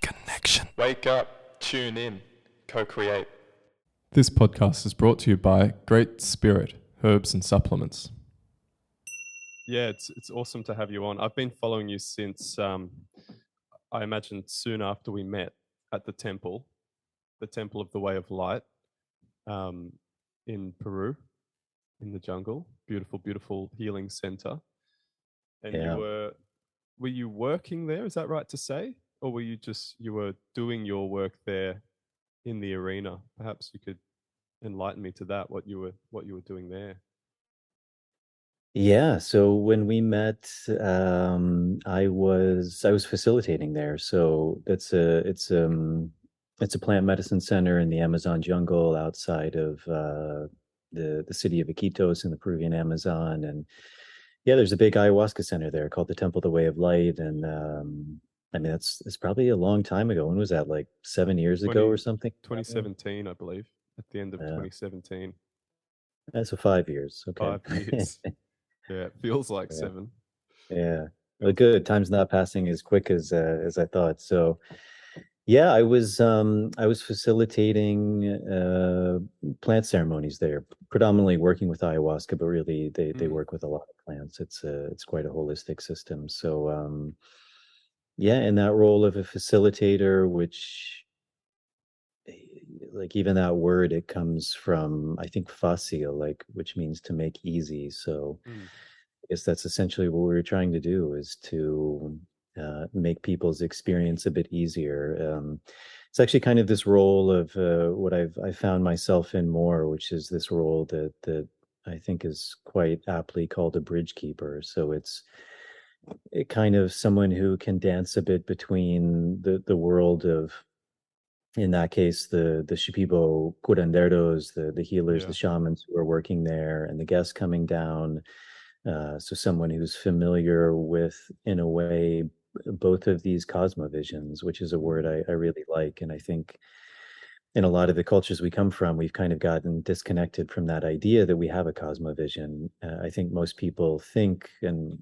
Connection. Wake up, tune in, co-create. This podcast is brought to you by Great Spirit Herbs and Supplements. Yeah, it's awesome to have you on. I've been following you since I imagine soon after we met at the temple of the Way of Light, in Peru, in the jungle. Beautiful, beautiful healing center. And Yeah. were you working there? Is that right to say, or you were doing your work there in the arena? Perhaps you could enlighten me to that. What you were doing there. Yeah, so when we met, I was facilitating there. So it's a plant medicine center in the Amazon jungle outside of the city of Iquitos in the Peruvian Amazon. And yeah, there's a big ayahuasca center there called the Temple of the Way of Light. And I mean, it's probably a long time ago. When was that? Like 7 years ago or something? 2017, I believe, at the end of 2017. So 5 years. Okay. 5 years. Yeah, it feels like Yeah. 7. Yeah. Well, good. Time's not passing as quick as I thought. So yeah, I was facilitating plant ceremonies there, predominantly working with ayahuasca, but really they work with a lot of plants. It's quite a holistic system. So yeah, in that role of a facilitator, which like even that word, it comes from, I think, facile, like, which means to make easy. So I guess that's essentially what we were trying to do, is to make people's experience a bit easier. It's actually kind of this role of what I found myself in more, which is this role that I think is quite aptly called a bridge keeper. So it's kind of someone who can dance a bit between the world of, in that case, the Shipibo curanderos, the healers, the shamans who are working there, and the guests coming down. So someone who's familiar with, in a way, both of these cosmovisions, which is a word I really like. And I think in a lot of the cultures we come from, we've kind of gotten disconnected from that idea that we have a cosmovision. I think most people think, and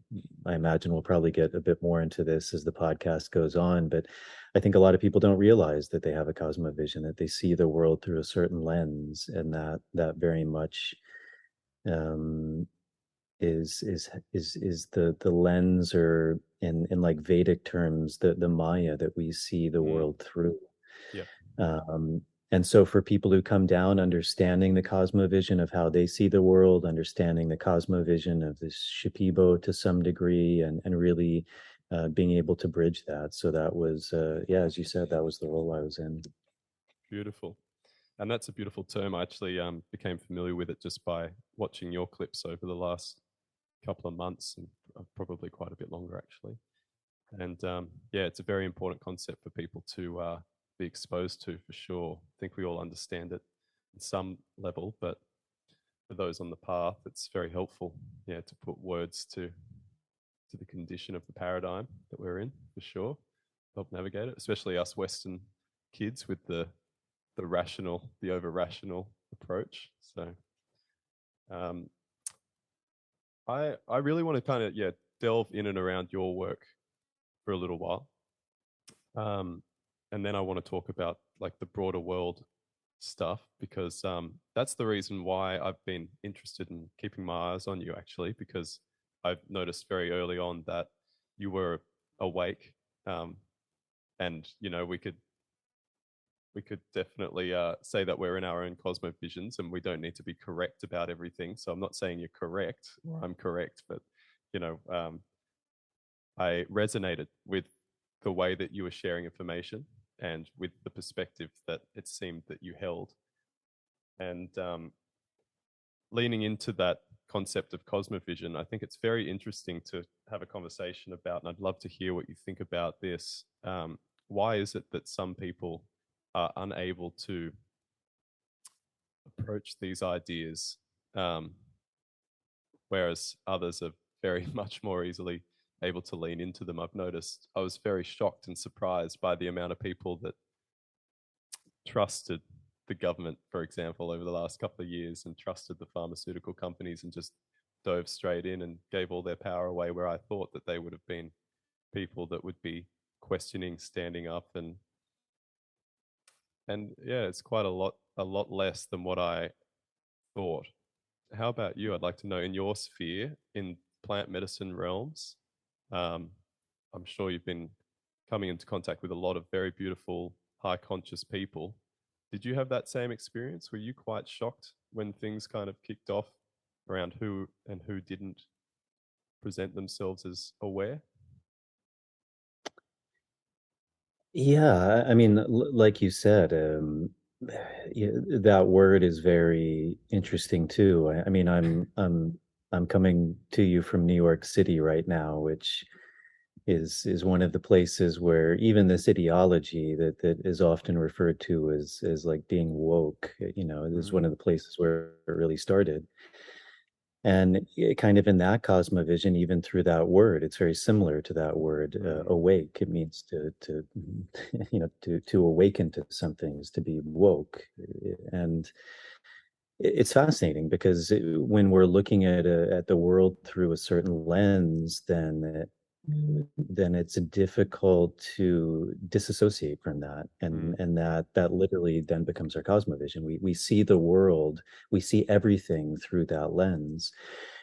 I imagine we'll probably get a bit more into this as the podcast goes on, but I think a lot of people don't realize that they have a cosmovision, that they see the world through a certain lens, and that very much is the lens, or in like Vedic terms, the Maya that we see the world through. Yeah. And so for people who come down understanding the cosmovision of how they see the world, understanding the cosmovision of this Shipibo to some degree, and really being able to bridge that. So that was, yeah, as you said, that was the role I was in. Beautiful. And that's a beautiful term. I actually became familiar with it just by watching your clips over the last couple of months, and probably quite a bit longer, actually. And yeah, it's a very important concept for people to be exposed to, for sure. I think we all understand it in some level, but for those on the path, it's very helpful, yeah, to put words to the condition of the paradigm that we're in, for sure. Help navigate it, especially us Western kids with the rational, the over rational approach. So I really want to kind of delve in and around your work for a little while, and then I want to talk about like the broader world stuff, because that's the reason why I've been interested in keeping my eyes on you, actually, because I've noticed very early on that you were awake, and we could definitely say that we're in our own cosmovisions, and we don't need to be correct about everything. So I'm not saying you're correct or I'm correct, but I resonated with the way that you were sharing information and with the perspective that it seemed that you held. And leaning into that concept of cosmovision, I think it's very interesting to have a conversation about, and I'd love to hear what you think about this. Why is it that some people are unable to approach these ideas, whereas others are very much more easily able to lean into them? I've noticed I was very shocked and surprised by the amount of people that trusted the government, for example, over the last couple of years, and trusted the pharmaceutical companies and just dove straight in and gave all their power away, where I thought that they would have been people that would be questioning, standing up, and yeah, it's quite a lot less than what I thought. How about you? I'd like to know, in your sphere, in plant medicine realms, um, I'm sure you've been coming into contact with a lot of very beautiful, high conscious people. Did you have that same experience? Were you quite shocked when things kind of kicked off around who and who didn't present themselves as aware? Yeah, I mean, like you said, that word is very interesting too. I mean, I'm coming to you from New York City right now, which is one of the places where even this ideology that is often referred to as like being woke, is one of the places where it really started. And kind of in that cosmovision, even through that word, it's very similar to that word, awake. It means to to awaken to something, is to be woke. And it's fascinating because when we're looking at the world through a certain lens, then it's difficult to disassociate from that, and that literally then becomes our cosmovision. We see the world, we see everything through that lens,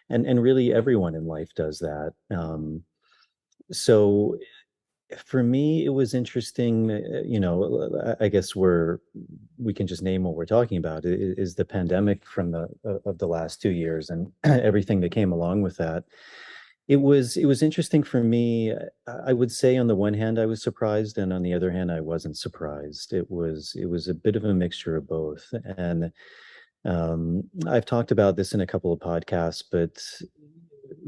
and really everyone in life does that. So for me, it was interesting. I guess we can just name what we're talking about is the pandemic from the of the last 2 years and everything that came along with that. It was interesting for me. I would say on the one hand I was surprised, and on the other hand I wasn't surprised. It was a bit of a mixture of both. And I've talked about this in a couple of podcasts, but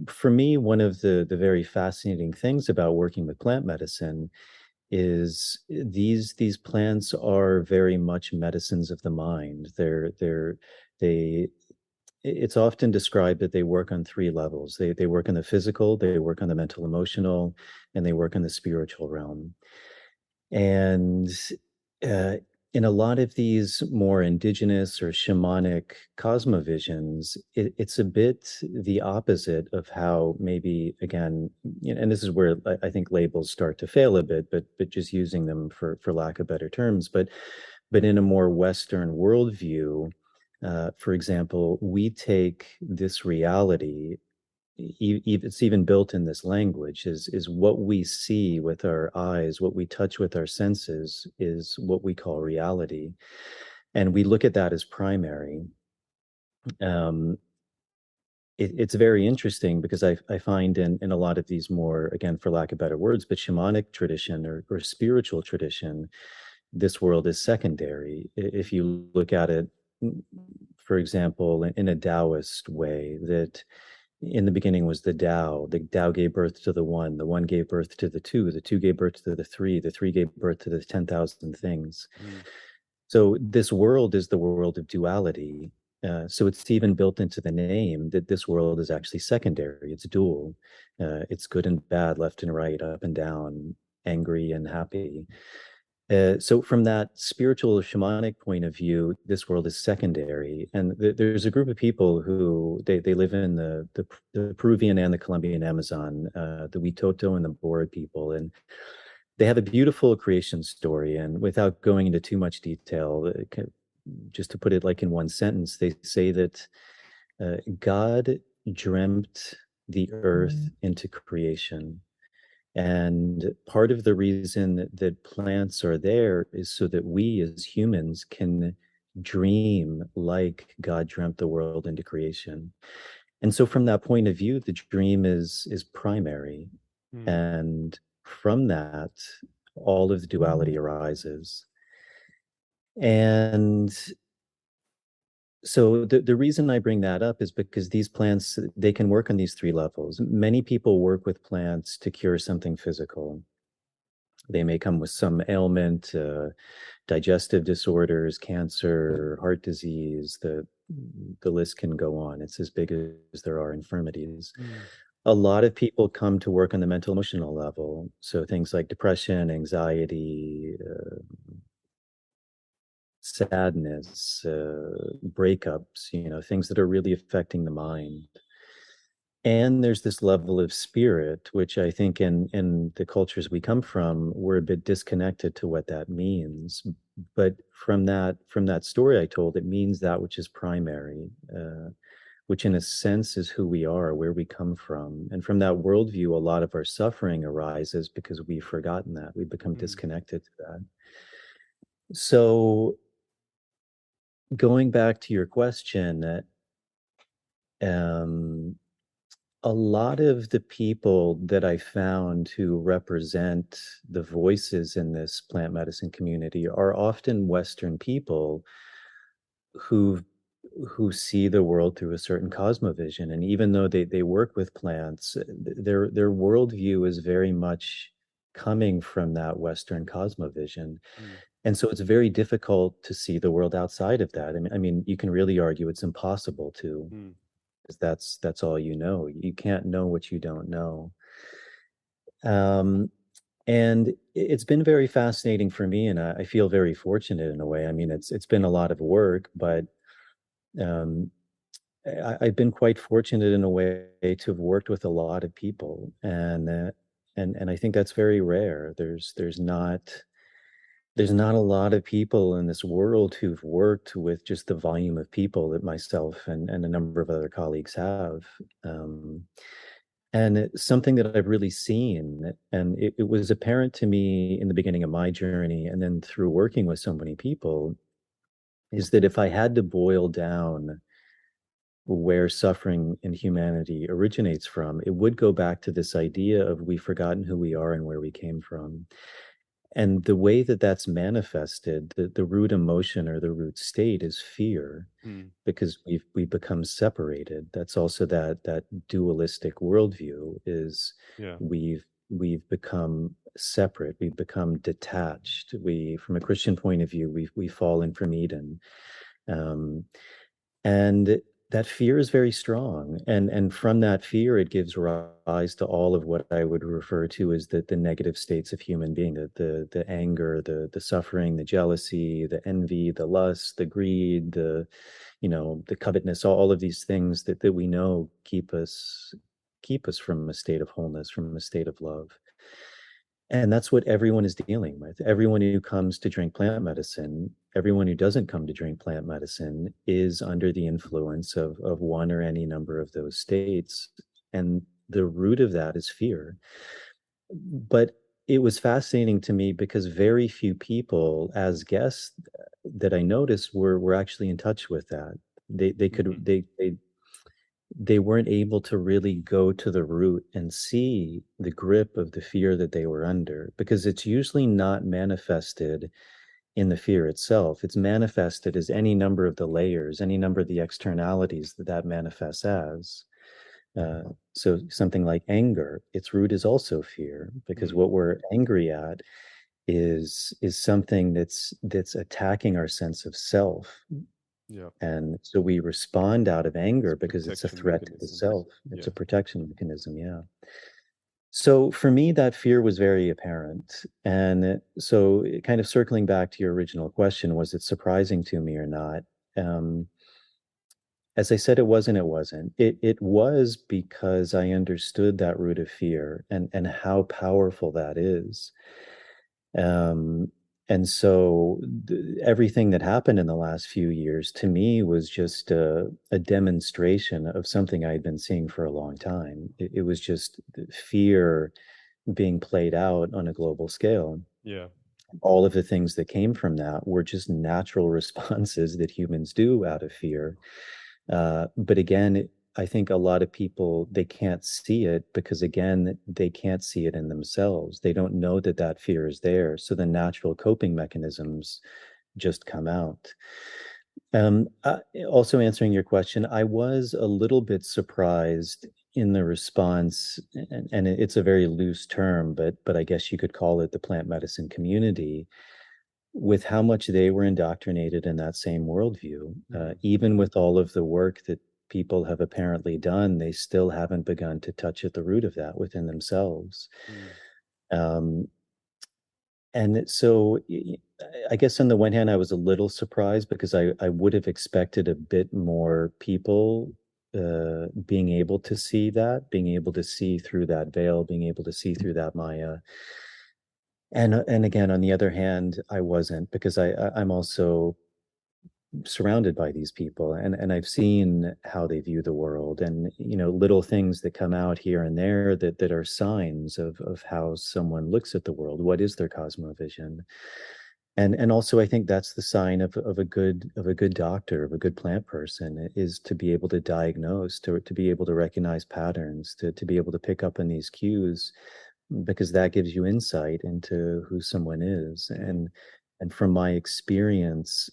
for me, one of the very fascinating things about working with plant medicine is these plants are very much medicines of the mind. They it's often described that they work on three levels. They work on the physical, they work on the mental emotional, and they work on the spiritual realm. And uh, in a lot of these more indigenous or shamanic cosmovisions, it's a bit the opposite of how maybe, again, and this is where I think labels start to fail a bit, but just using them for lack of better terms, but in a more Western worldview, for example, we take this reality, it's even built in this language, is what we see with our eyes, what we touch with our senses is what we call reality. And we look at that as primary. Um, it's very interesting because I find in a lot of these more, again, for lack of better words, but shamanic tradition or spiritual tradition, this world is secondary. If you look at it, for example, in a Taoist way, that in the beginning was the Tao gave birth to the one gave birth to the two gave birth to the three gave birth to the 10,000 things. So this world is the world of duality. So it's even built into the name that this world is actually secondary. It's dual. It's good and bad, left and right, up and down, angry and happy. So from that spiritual shamanic point of view, this world is secondary. And there's a group of people who they live in the Peruvian and the Colombian Amazon, the Witoto and the Bora people. And they have a beautiful creation story. And without going into too much detail, just to put it like in one sentence, they say that God dreamt the earth into creation. And part of the reason that plants are there is so that we as humans can dream like God dreamt the world into creation. And so from that point of view, the dream is primary. And from that, all of the duality arises. And so the reason I bring that up is because these plants, they can work on these three levels. Many people work with plants to cure something physical. They may come with some ailment, digestive disorders, cancer, heart disease. The list can go on. It's as big as there are infirmities. A lot of people come to work on the mental emotional level. So things like depression, anxiety, sadness, breakups, things that are really affecting the mind. and there's this level of spirit, which I think in the cultures we come from, we're a bit disconnected to what that means. But from that story I told, it means that which is primary, which in a sense is who we are, where we come from. And from that worldview, a lot of our suffering arises because we've forgotten that. We've become disconnected to that. So going back to your question, a lot of the people that I found who represent the voices in this plant medicine community are often Western people who see the world through a certain cosmovision. And even though they work with plants, their worldview is very much coming from that Western cosmovision. And so it's very difficult to see the world outside of that. I mean, you can really argue it's impossible to, because that's all you know. You can't know what you don't know. And it's been very fascinating for me, and I feel very fortunate in a way. I mean, it's been a lot of work, but um, I've been quite fortunate in a way to have worked with a lot of people, and I think that's very rare. There's not a lot of people in this world who've worked with just the volume of people that myself and a number of other colleagues have. And it's something that I've really seen, and it was apparent to me in the beginning of my journey, and then through working with so many people, is that if I had to boil down where suffering in humanity originates from, it would go back to this idea of we've forgotten who we are and where we came from. And the way that that's manifested, the root emotion or the root state is fear, because we've become separated. That's also that dualistic worldview is we've become separate, we've become detached. From a Christian point of view, we've fallen from Eden. And that fear is very strong, and from that fear it gives rise to all of what I would refer to as the negative states of human being, the anger, the suffering, the jealousy, the envy, the lust, the greed, the covetousness, all of these things that we know keep us from a state of wholeness, from a state of love. And that's what everyone is dealing with. Everyone who comes to drink plant medicine, everyone who doesn't come to drink plant medicine is under the influence of one or any number of those states. And the root of that is fear. But it was fascinating to me because very few people as guests that I noticed were actually in touch with that. They weren't able to really go to the root and see the grip of the fear that they were under, because it's usually not manifested in the fear itself. It's manifested as any number of the layers, any number of the externalities that manifests as. So something like anger, its root is also fear, because what we're angry at is something that's attacking our sense of self. Yeah. And so we respond out of anger because it's a threat to the self. It's Yeah. a protection mechanism. Yeah. So for me, that fear was very apparent. And so kind of circling back to your original question, was it surprising to me or not? As I said, it wasn't. It was because I understood that root of fear and how powerful that is. And so everything that happened in the last few years to me was just a demonstration of something I had been seeing for a long time. It was just fear being played out on a global scale. Yeah. All of the things that came from that were just natural responses that humans do out of fear. But again, I think a lot of people, they can't see it because, again, they can't see it in themselves. They don't know that fear is there. So the natural coping mechanisms just come out. Also answering your question, I was a little bit surprised in the response, and it's a very loose term, but I guess you could call it the plant medicine community, with how much they were indoctrinated in that same worldview. Even with all of the work that people have apparently done, they still haven't begun to touch at the root of that within themselves. And so I guess on the one hand, I was a little surprised because I would have expected a bit more people being able to see that, being able to see through that veil, being able to see through that Maya. And again, on the other hand, I wasn't, because I'm also surrounded by these people, and I've seen how they view the world, and little things that come out here and there that are signs of how someone looks at the world. What is their cosmovision? And also, I think that's the sign of a good doctor, of a good plant person, is to be able to diagnose, to be able to recognize patterns, to be able to pick up on these cues, because that gives you insight into who someone is. And from my experience,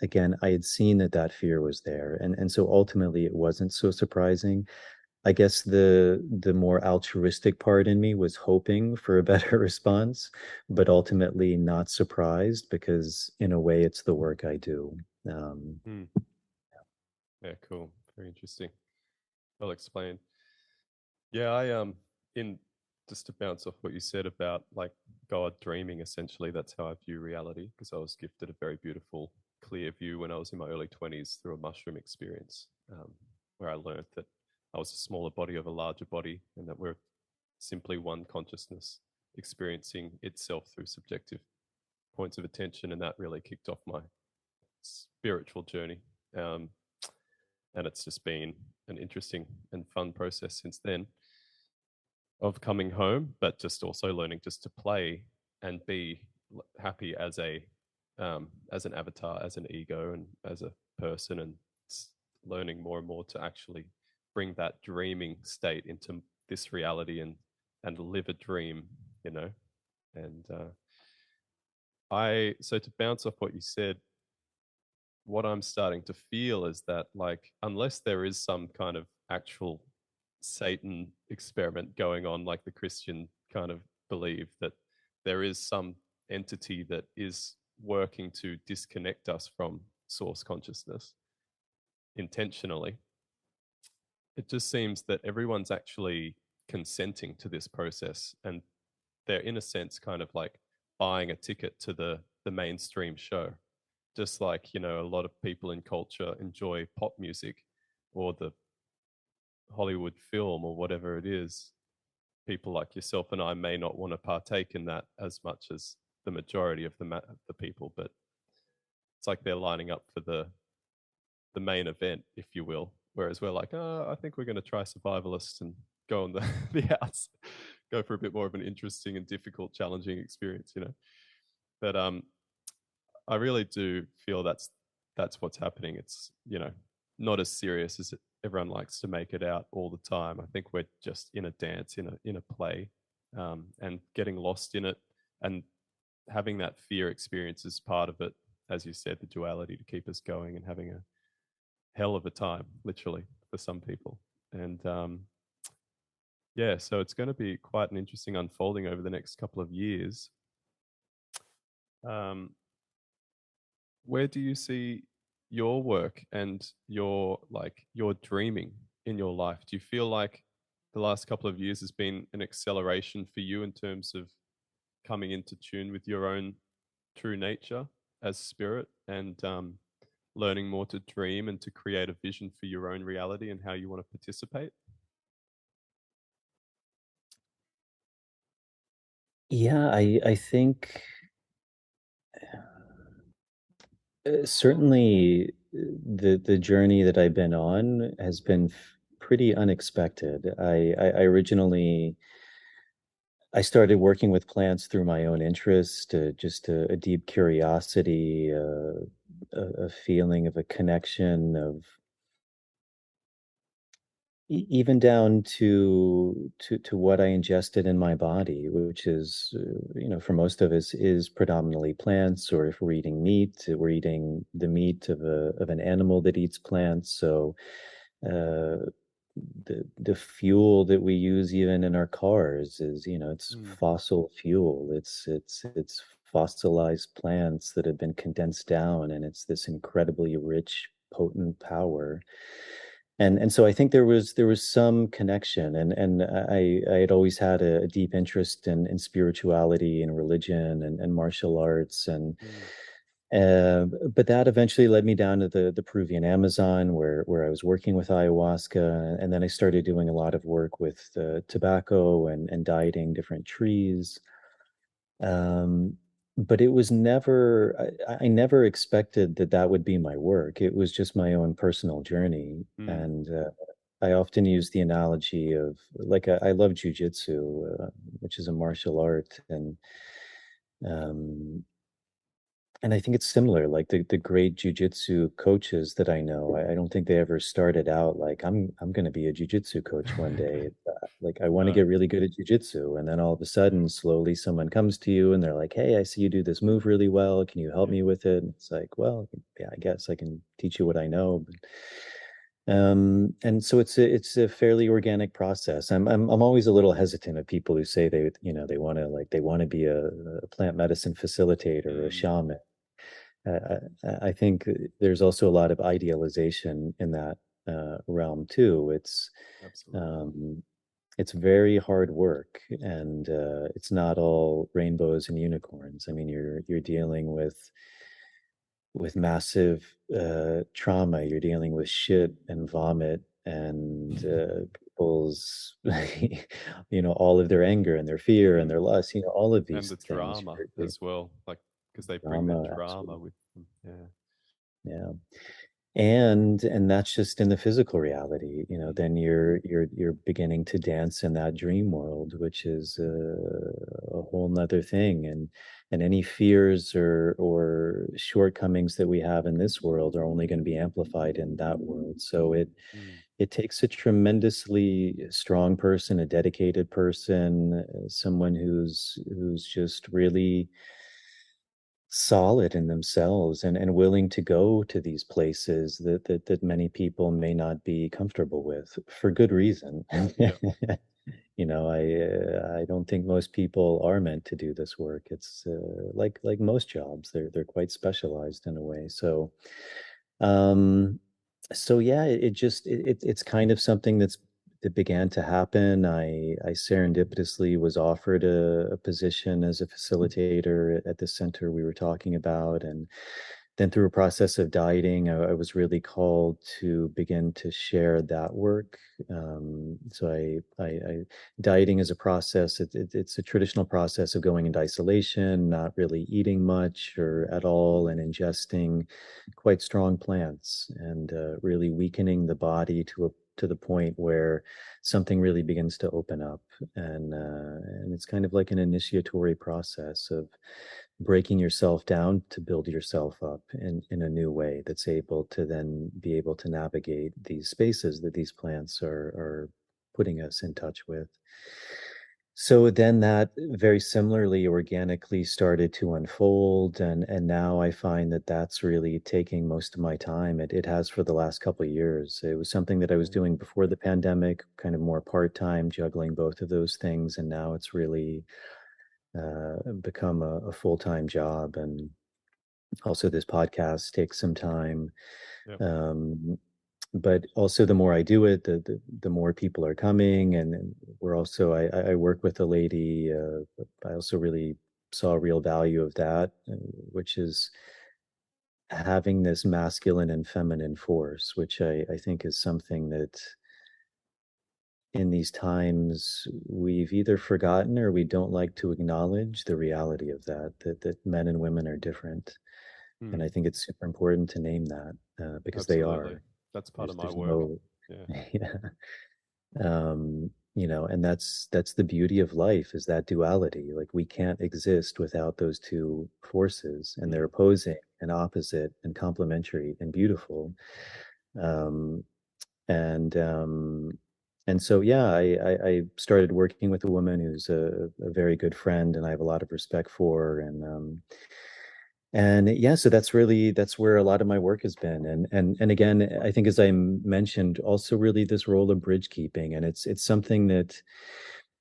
again, I had seen that fear was there, and so ultimately it wasn't so surprising. I guess the more altruistic part in me was hoping for a better response, but ultimately not surprised, because in a way it's the work I do. Yeah, cool. Very interesting. Well explained. Yeah, I in just to bounce off what you said about like God dreaming, essentially, that's how I view reality, because I was gifted a very beautiful, clear view when I was in my early 20s through a mushroom experience, where I learned that I was a smaller body of a larger body, and that we're simply one consciousness experiencing itself through subjective points of attention. And that really kicked off my spiritual journey. And it's just been an interesting and fun process since then of coming home, but just also learning just to play and be happy as an avatar, as an ego, and as a person, and learning more and more to actually bring that dreaming state into this reality and live a dream, And so to bounce off what you said, what I'm starting to feel is that, like, unless there is some kind of actual Satan experiment going on, like the Christian kind of believe, that there is some entity that is working to disconnect us from source consciousness intentionally, it just seems that everyone's actually consenting to this process, and they're in a sense kind of like buying a ticket to the mainstream show. Just like, a lot of people in culture enjoy pop music or the Hollywood film or whatever it is. People like yourself and I may not want to partake in that as much as the majority of the people, but it's like they're lining up for the main event, if you will. Whereas we're like, oh, I think we're going to try survivalist and go on the outs, go for a bit more of an interesting and difficult, challenging experience, But I really do feel that's what's happening. It's, not as serious as everyone likes to make it out all the time. I think we're just in a dance, in a play, and getting lost in it, and having that fear experience is part of it. As you said, the duality to keep us going and having a hell of a time, literally, for some people. And yeah, so it's going to be quite an interesting unfolding over the next couple of years. Where do you see your work and your dreaming in your life? Do you feel like the last couple of years has been an acceleration for you in terms of coming into tune with your own true nature as spirit, and learning more to dream and to create a vision for your own reality and how you want to participate? Yeah, I think certainly the journey that I've been on has been pretty unexpected. I originally I started working with plants through my own interest, just a deep curiosity, a feeling of a connection, of even down to what I ingested in my body, which is, for most of us, is predominantly plants. Or if we're eating meat, we're eating the meat of an animal that eats plants. So the fuel that we use even in our cars is, it's fossil fuel. It's fossilized plants that have been condensed down, and it's this incredibly rich, potent power. And so I think there was some connection, and I had always had a deep interest in spirituality and religion and martial arts, But that eventually led me down to the Peruvian Amazon, where I was working with ayahuasca, and then I started doing a lot of work with tobacco and dieting different trees. Um, but it was never, I never expected that that would be my work. It was just my own personal journey. Mm. And I often use the analogy of like, I love jujitsu, which is a martial art. Um, and I think it's similar, like the great jujitsu coaches that I know, I don't think they ever started out like I'm going to be a jujitsu coach one day. Like I want to No. get really good at jujitsu, and then all of a sudden, slowly, someone comes to you and they're like, "Hey, I see you do this move really well. Can you help Yeah. me with it?" And it's like, "Well, yeah, I guess I can teach you what I know." And so it's a fairly organic process. I'm always a little hesitant of people who say they want to like they want to be a plant medicine facilitator or a Mm. shaman. I think there's also a lot of idealization in that realm too. Absolutely. Um, it's very hard work, and it's not all rainbows and unicorns. I mean, you're dealing with massive trauma. You're dealing with shit and vomit and people's, all of their anger and their fear and Mm. their lust. All of And these the things. drama as well, like because they bring the Drama, drama absolutely. with them. Yeah. Yeah. And that's just in the physical reality, Mm. then you're beginning to dance in that dream world, which is a whole nother thing. And any fears or shortcomings that we have in this world are only going to be amplified in that world. So Mm. it takes a tremendously strong person, a dedicated person, someone who's just really solid in themselves and willing to go to these places that many people may not be comfortable with for good reason. Yeah. I don't think most people are meant to do this work. It's like most jobs, they're quite specialized in a way. Um, so yeah, it's kind of something that began to happen. I serendipitously was offered a position as a facilitator at the center we were talking about, and then through a process of dieting, I was really called to begin to share that work. So dieting is a process. It's a traditional process of going into isolation, not really eating much or at all, and ingesting quite strong plants and really weakening the body to the point where something really begins to open up, and it's kind of like an initiatory process of breaking yourself down to build yourself up in a new way that's able to then be able to navigate these spaces that these plants are putting us in touch with. So then that very similarly organically started to unfold, and now I find that that's really taking most of my time. It has for the last couple of years. It was something that I was doing before the pandemic, kind of more part-time, juggling both of those things, and now it's really become a full-time job. And also this podcast takes some time. Yep. But also the more I do it, the more people are coming, and we're also I work with a lady. I also really saw a real value of that, which is having this masculine and feminine force, which I think is something that in these times we've either forgotten or we don't like to acknowledge the reality of that men and women are different. And Mm. I think it's super important to name that because they Absolutely. are. That's part of my There's work. no, Yeah. yeah. And that's the beauty of life is that duality. Like we can't exist without those two forces, and they're Mm. opposing and opposite and complementary and beautiful. Um, and and so yeah, I started working with a woman who's a very good friend, and I have a lot of respect for, and yeah, so that's where a lot of my work has been. And again, I think as I mentioned, also really this role of bridge keeping. And it's something that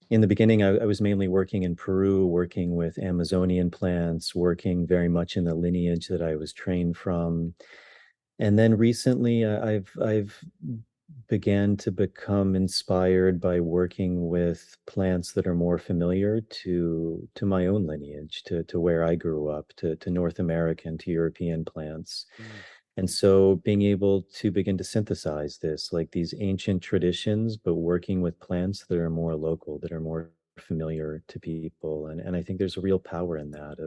in the beginning I was mainly working in Peru, working with Amazonian plants, working very much in the lineage that I was trained from. And then recently I've began to become inspired by working with plants that are more familiar to my own lineage, to where I grew up, to North American, to European plants. Mm. And so being able to begin to synthesize this, like these ancient traditions, but working with plants that are more local, that are more familiar to people. And I think there's a real power in that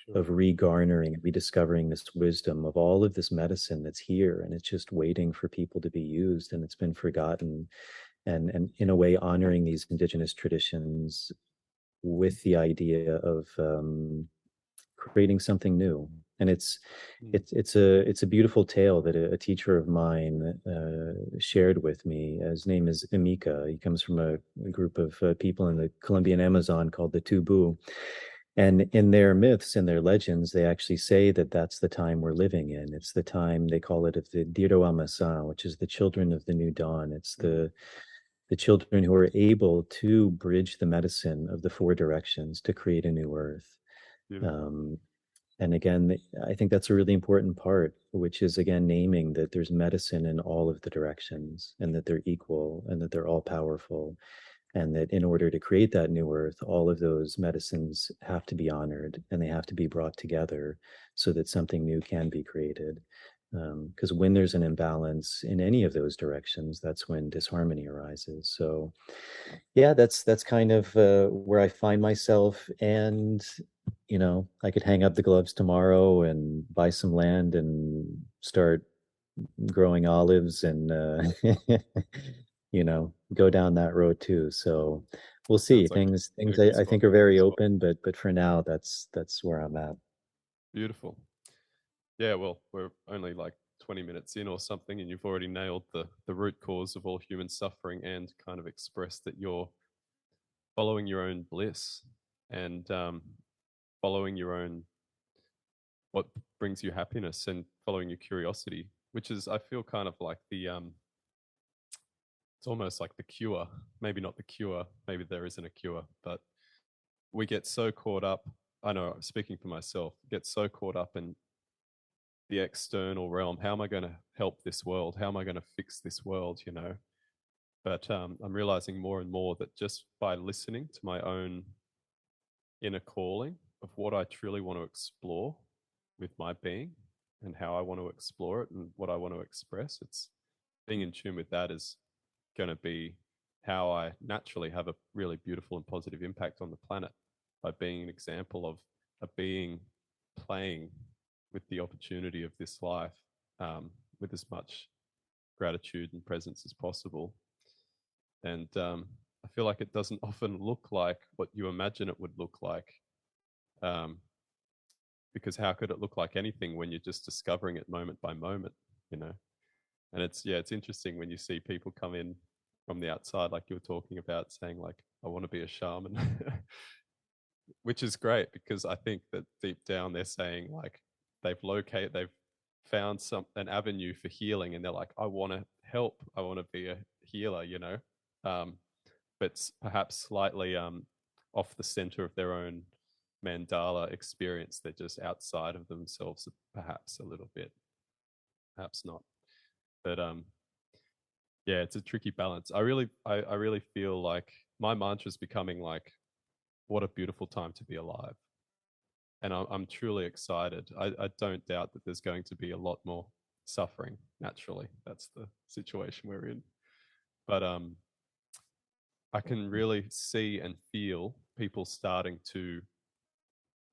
Sure. of regarnering, rediscovering this wisdom of all of this medicine that's here, and it's just waiting for people to be used, and it's been forgotten. And in a way honoring these indigenous traditions with the idea of creating something new. And Mm. it's a beautiful tale that a teacher of mine shared with me. His name is Emika. He comes from a group of people in the Colombian Amazon called the Tubu. And in their myths and their legends, they actually say that that's the time we're living in. It's the time, they call it, of the Diro Amasan, which is the children of the new dawn. It's the children who are able to bridge the medicine of the four directions to create a new earth. Beautiful. Um, and again, I think that's a really important part, which is again naming that there's medicine in all of the directions, and that they're equal, and that they're all powerful, and that in order to create that new earth, all of those medicines have to be honored, and they have to be brought together so that something new can be created. Because when there's an imbalance in any of those directions, that's when disharmony arises. So yeah, that's kind of where I find myself. And I could hang up the gloves tomorrow and buy some land and start growing olives, and go down that road too. So we'll see. Sounds like Things a good I spot think are for you very as well. open, but for now, that's where I'm at. Beautiful. Yeah, well, we're only like 20 minutes in or something, and you've already nailed the root cause of all human suffering and kind of expressed that you're following your own bliss and following your own what brings you happiness and following your curiosity, which is I feel kind of like the it's almost like the cure. Maybe not the cure. Maybe there isn't a cure, but we get so caught up. I know, speaking for myself, get so caught up in the external realm. How am I going to help this world? How am I going to fix this world? But I'm realizing more and more that just by listening to my own inner calling of what I truly want to explore with my being and how I want to explore it and what I want to express, it's being in tune with that is going to be how I naturally have a really beautiful and positive impact on the planet by being an example of a being playing with the opportunity of this life with as much gratitude and presence as possible. And I feel like it doesn't often look like what you imagine it would look like. Um, because how could it look like anything when you're just discovering it moment by moment, you know? And it's interesting when you see people come in from the outside, like you were talking about, saying like, I want to be a shaman, which is great because I think that deep down they're saying like they've found an avenue for healing, and they're like, I want to help, I want to be a healer. Um, but perhaps slightly off the center of their own mandala experience. They're just outside of themselves, perhaps a little bit, perhaps not. But yeah, it's a tricky balance. I really feel like my mantra is becoming like, what a beautiful time to be alive. And I'm truly excited. I don't doubt that there's going to be a lot more suffering. Naturally, that's the situation we're in. But I can really see and feel people starting to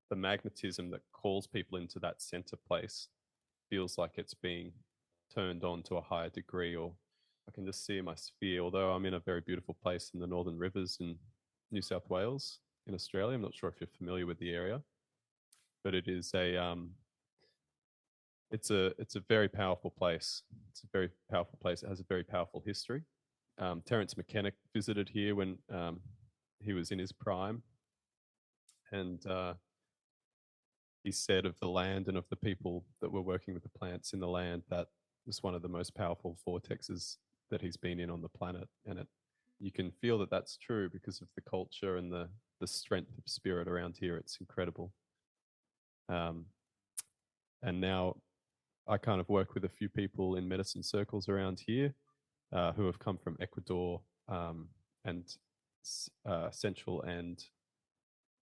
the magnetism that calls people into that center place feels like it's being turned on to a higher degree, or I can just see my sphere. Although I'm in a very beautiful place in the Northern Rivers in New South Wales in Australia. I'm not sure if you're familiar with the area, but it is it's a very powerful place. It's a very powerful place. It has a very powerful history. Terence McKenna visited here when he was in his prime, and he said of the land and of the people that were working with the plants in the land that was one of the most powerful vortexes that he's been in on the planet. And you can feel that that's true because of the culture and the strength of spirit around here. It's incredible. And now I kind of work with a few people in medicine circles around here, who have come from Ecuador and Central and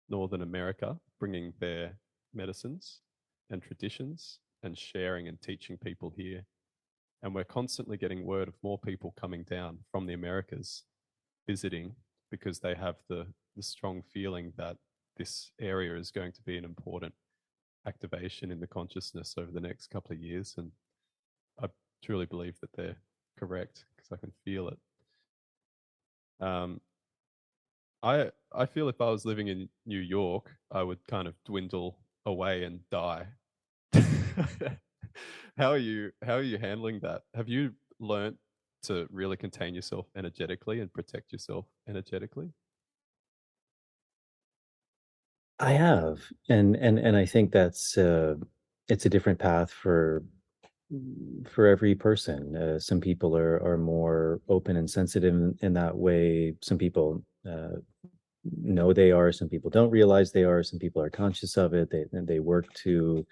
Northern America, bringing their medicines and traditions and sharing and teaching people here. And we're constantly getting word of more people coming down from the Americas visiting because they have the strong feeling that this area is going to be an important activation in the consciousness over the next couple of years. And I truly believe that they're correct because I can feel it. I feel if I was living in New York, I would kind of dwindle away and die. How are you handling that? Have you learnt to really contain yourself energetically and protect yourself energetically? I have, and I think that's it's a different path for every person. Some people are more open and sensitive in that way. Some people know they are. Some people don't realize they are. Some people are conscious of it. They work to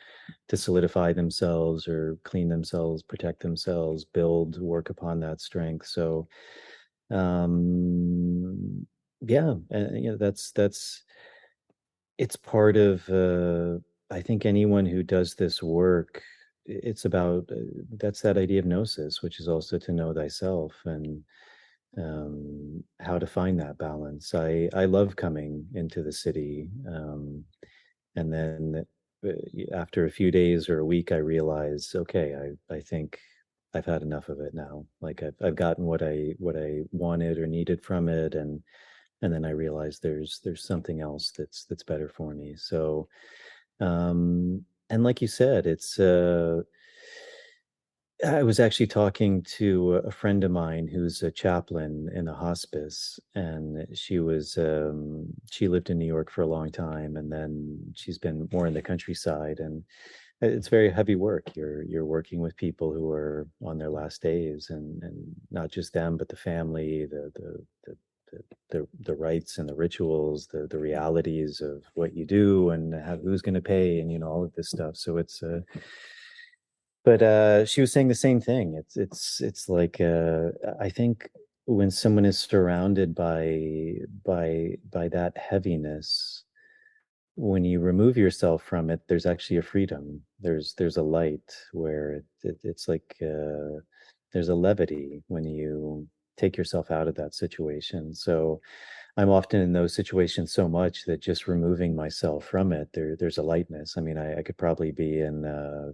solidify themselves or clean themselves, protect themselves, build, work upon that strength. So, yeah, you know, that's it's part of. I think anyone who does this work, it's about that's that idea of gnosis, which is also to know thyself and how to find that balance. I love coming into the city, and then after a few days or a week, I realize, okay, I think I've had enough of it now. Like I've gotten what I wanted or needed from it, and then I realized there's something else that's better for me. So, and like you said, it's I was actually talking to a friend of mine who's a chaplain in a hospice, and she lived in New York for a long time, and then she's been more in the countryside, and it's very heavy work. You're working with people who are on their last days, and not just them, but the family, the rites and the rituals, the realities of what you do, and who's going to pay, and all of this stuff. So it's but she was saying the same thing. It's like I think when someone is surrounded by that heaviness, when you remove yourself from it, there's actually a freedom. There's a light where it's like there's a levity when you take yourself out of that situation. So I'm often in those situations so much that just removing myself from it, there's a lightness. I mean, I could probably be in the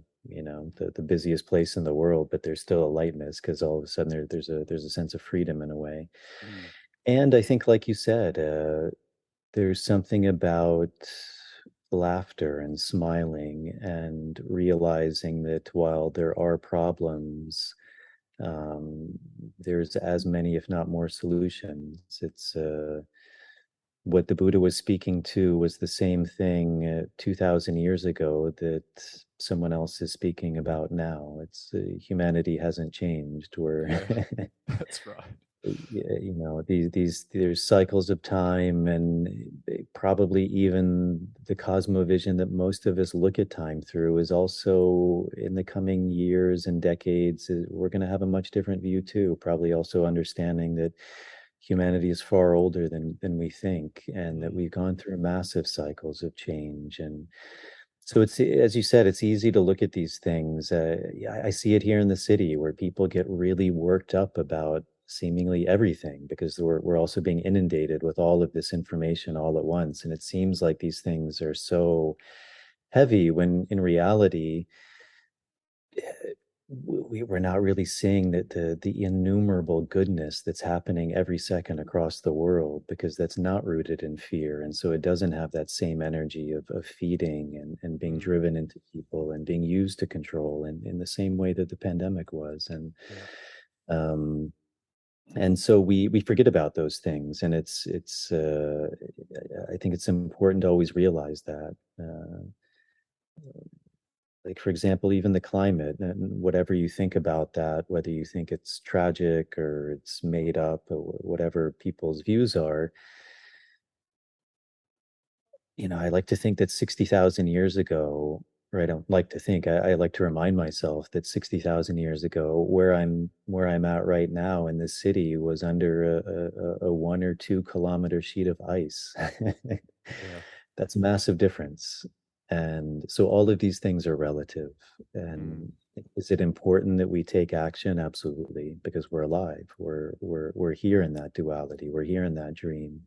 busiest place in the world, but there's still a lightness because all of a sudden there's a sense of freedom in a way. Mm. And I think, like you said, there's something about laughter and smiling and realizing that while there are problems, there's as many, if not more, solutions. It's what the Buddha was speaking to was the same thing 2,000 years ago that someone else is speaking about now. It's humanity hasn't changed. We're Yeah, that's right. these there's cycles of time, and probably even the cosmovision that most of us look at time through is also in the coming years and decades we're going to have a much different view too, probably also understanding that humanity is far older than we think, and that we've gone through massive cycles of change. And so it's, as you said, it's easy to look at these things. I see it here in the city where people get really worked up about seemingly everything because we're also being inundated with all of this information all at once. And it seems like these things are so heavy when in reality, we're not really seeing that the innumerable goodness that's happening every second across the world, because that's not rooted in fear, and so it doesn't have that same energy of feeding and being driven into people and being used to control in the same way that the pandemic was. Yeah. And so we forget about those things, and it's I think it's important to always realize that. Like, for example, even the climate, and whatever you think about that, whether you think it's tragic or it's made up or whatever people's views are, I like to think that 60,000 years ago, or I don't like to think, I like to remind myself that 60,000 years ago, where I'm at right now in this city was under a 1 or 2 kilometer sheet of ice. Yeah. That's a massive difference. And so all of these things are relative. Mm. And is it important that we take action? Absolutely, because we're alive. We're here in that duality. We're here in that dream,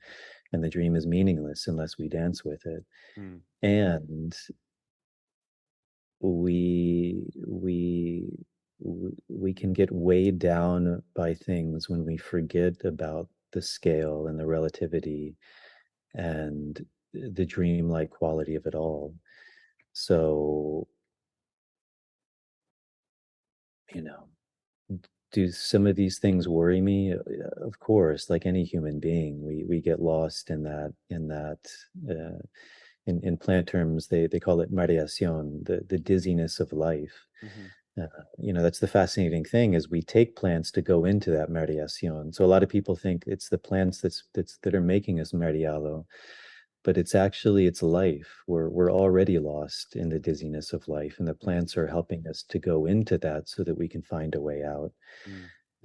and the dream is meaningless unless we dance with it. Mm. And we we we can get weighed down by things when we forget about the scale and the relativity and the dreamlike quality of it all. So, you know, do some of these things worry me? Of course, like any human being, we get lost in that uh, in plant terms they call it mareacion, the dizziness of life. Mm-hmm. Uh, that's the fascinating thing is we take plants to go into that mareacion. So a lot of people think it's the plants that are making us mareado, but it's life. We're already lost in the dizziness of life, and the plants are helping us to go into that so that we can find a way out.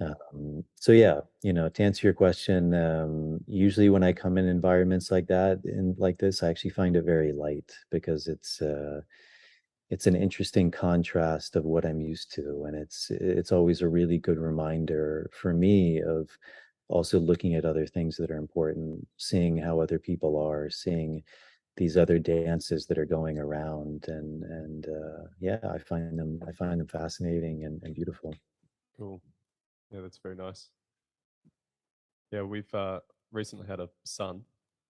Mm. So yeah, to answer your question, usually when I come in environments like that and like this, I actually find it very light because it's an interesting contrast of what I'm used to, and it's always a really good reminder for me of also looking at other things that are important, seeing how other people are, seeing these other dances that are going around, and yeah, I find them fascinating and beautiful. Cool. Yeah, that's very nice. Yeah, we've recently had a son.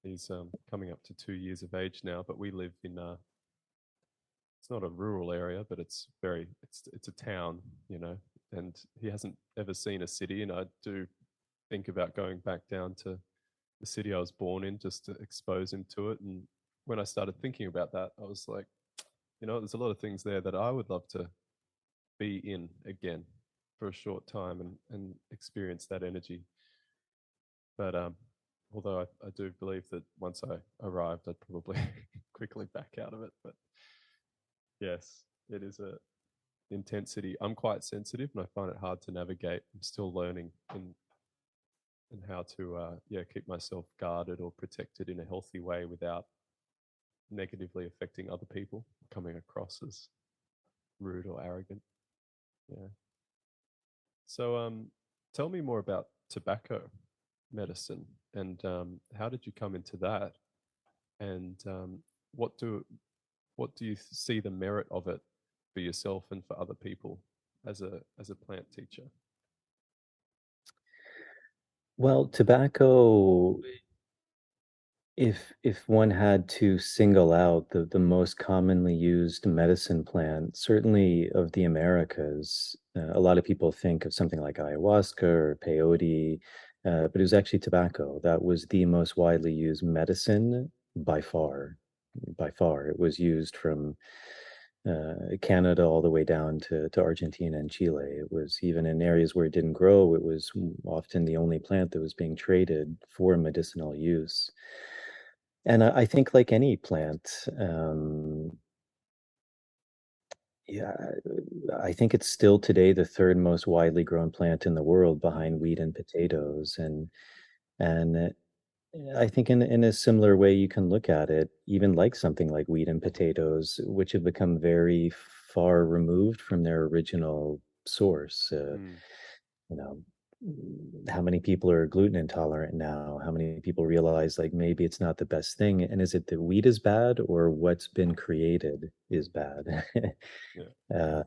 He's coming up to 2 years of age now, but we live in it's not a rural area, but it's a town, and he hasn't ever seen a city, and I do think about going back down to the city I was born in just to expose him to it. And when I started thinking about that, I was like, there's a lot of things there that I would love to be in again for a short time and experience that energy. But although I do believe that once I arrived, I'd probably quickly back out of it. But yes, it is a intensity. I'm quite sensitive and I find it hard to navigate. I'm still learning in how to keep myself guarded or protected in a healthy way without negatively affecting other people, coming across as rude or arrogant. Yeah. So tell me more about tobacco medicine and how did you come into that? And what do what do you see the merit of it for yourself and for other people as a plant teacher? Well, tobacco, if one had to single out the most commonly used medicine plant, certainly of the Americas, a lot of people think of something like ayahuasca or peyote, but it was actually tobacco. That was the most widely used medicine by far. By far, it was used from Canada all the way down to Argentina and Chile. It was even in areas where it didn't grow, it was often the only plant that was being traded for medicinal use. And I think, like any plant, yeah, I think it's still today the third most widely grown plant in the world behind wheat and potatoes. And I think in a similar way, you can look at it, even like something like wheat and potatoes, which have become very far removed from their original source. Mm. You know, how many people are gluten intolerant now? How many people realize like maybe it's not the best thing? And is it that wheat is bad or what's been created is bad? Yeah. uh,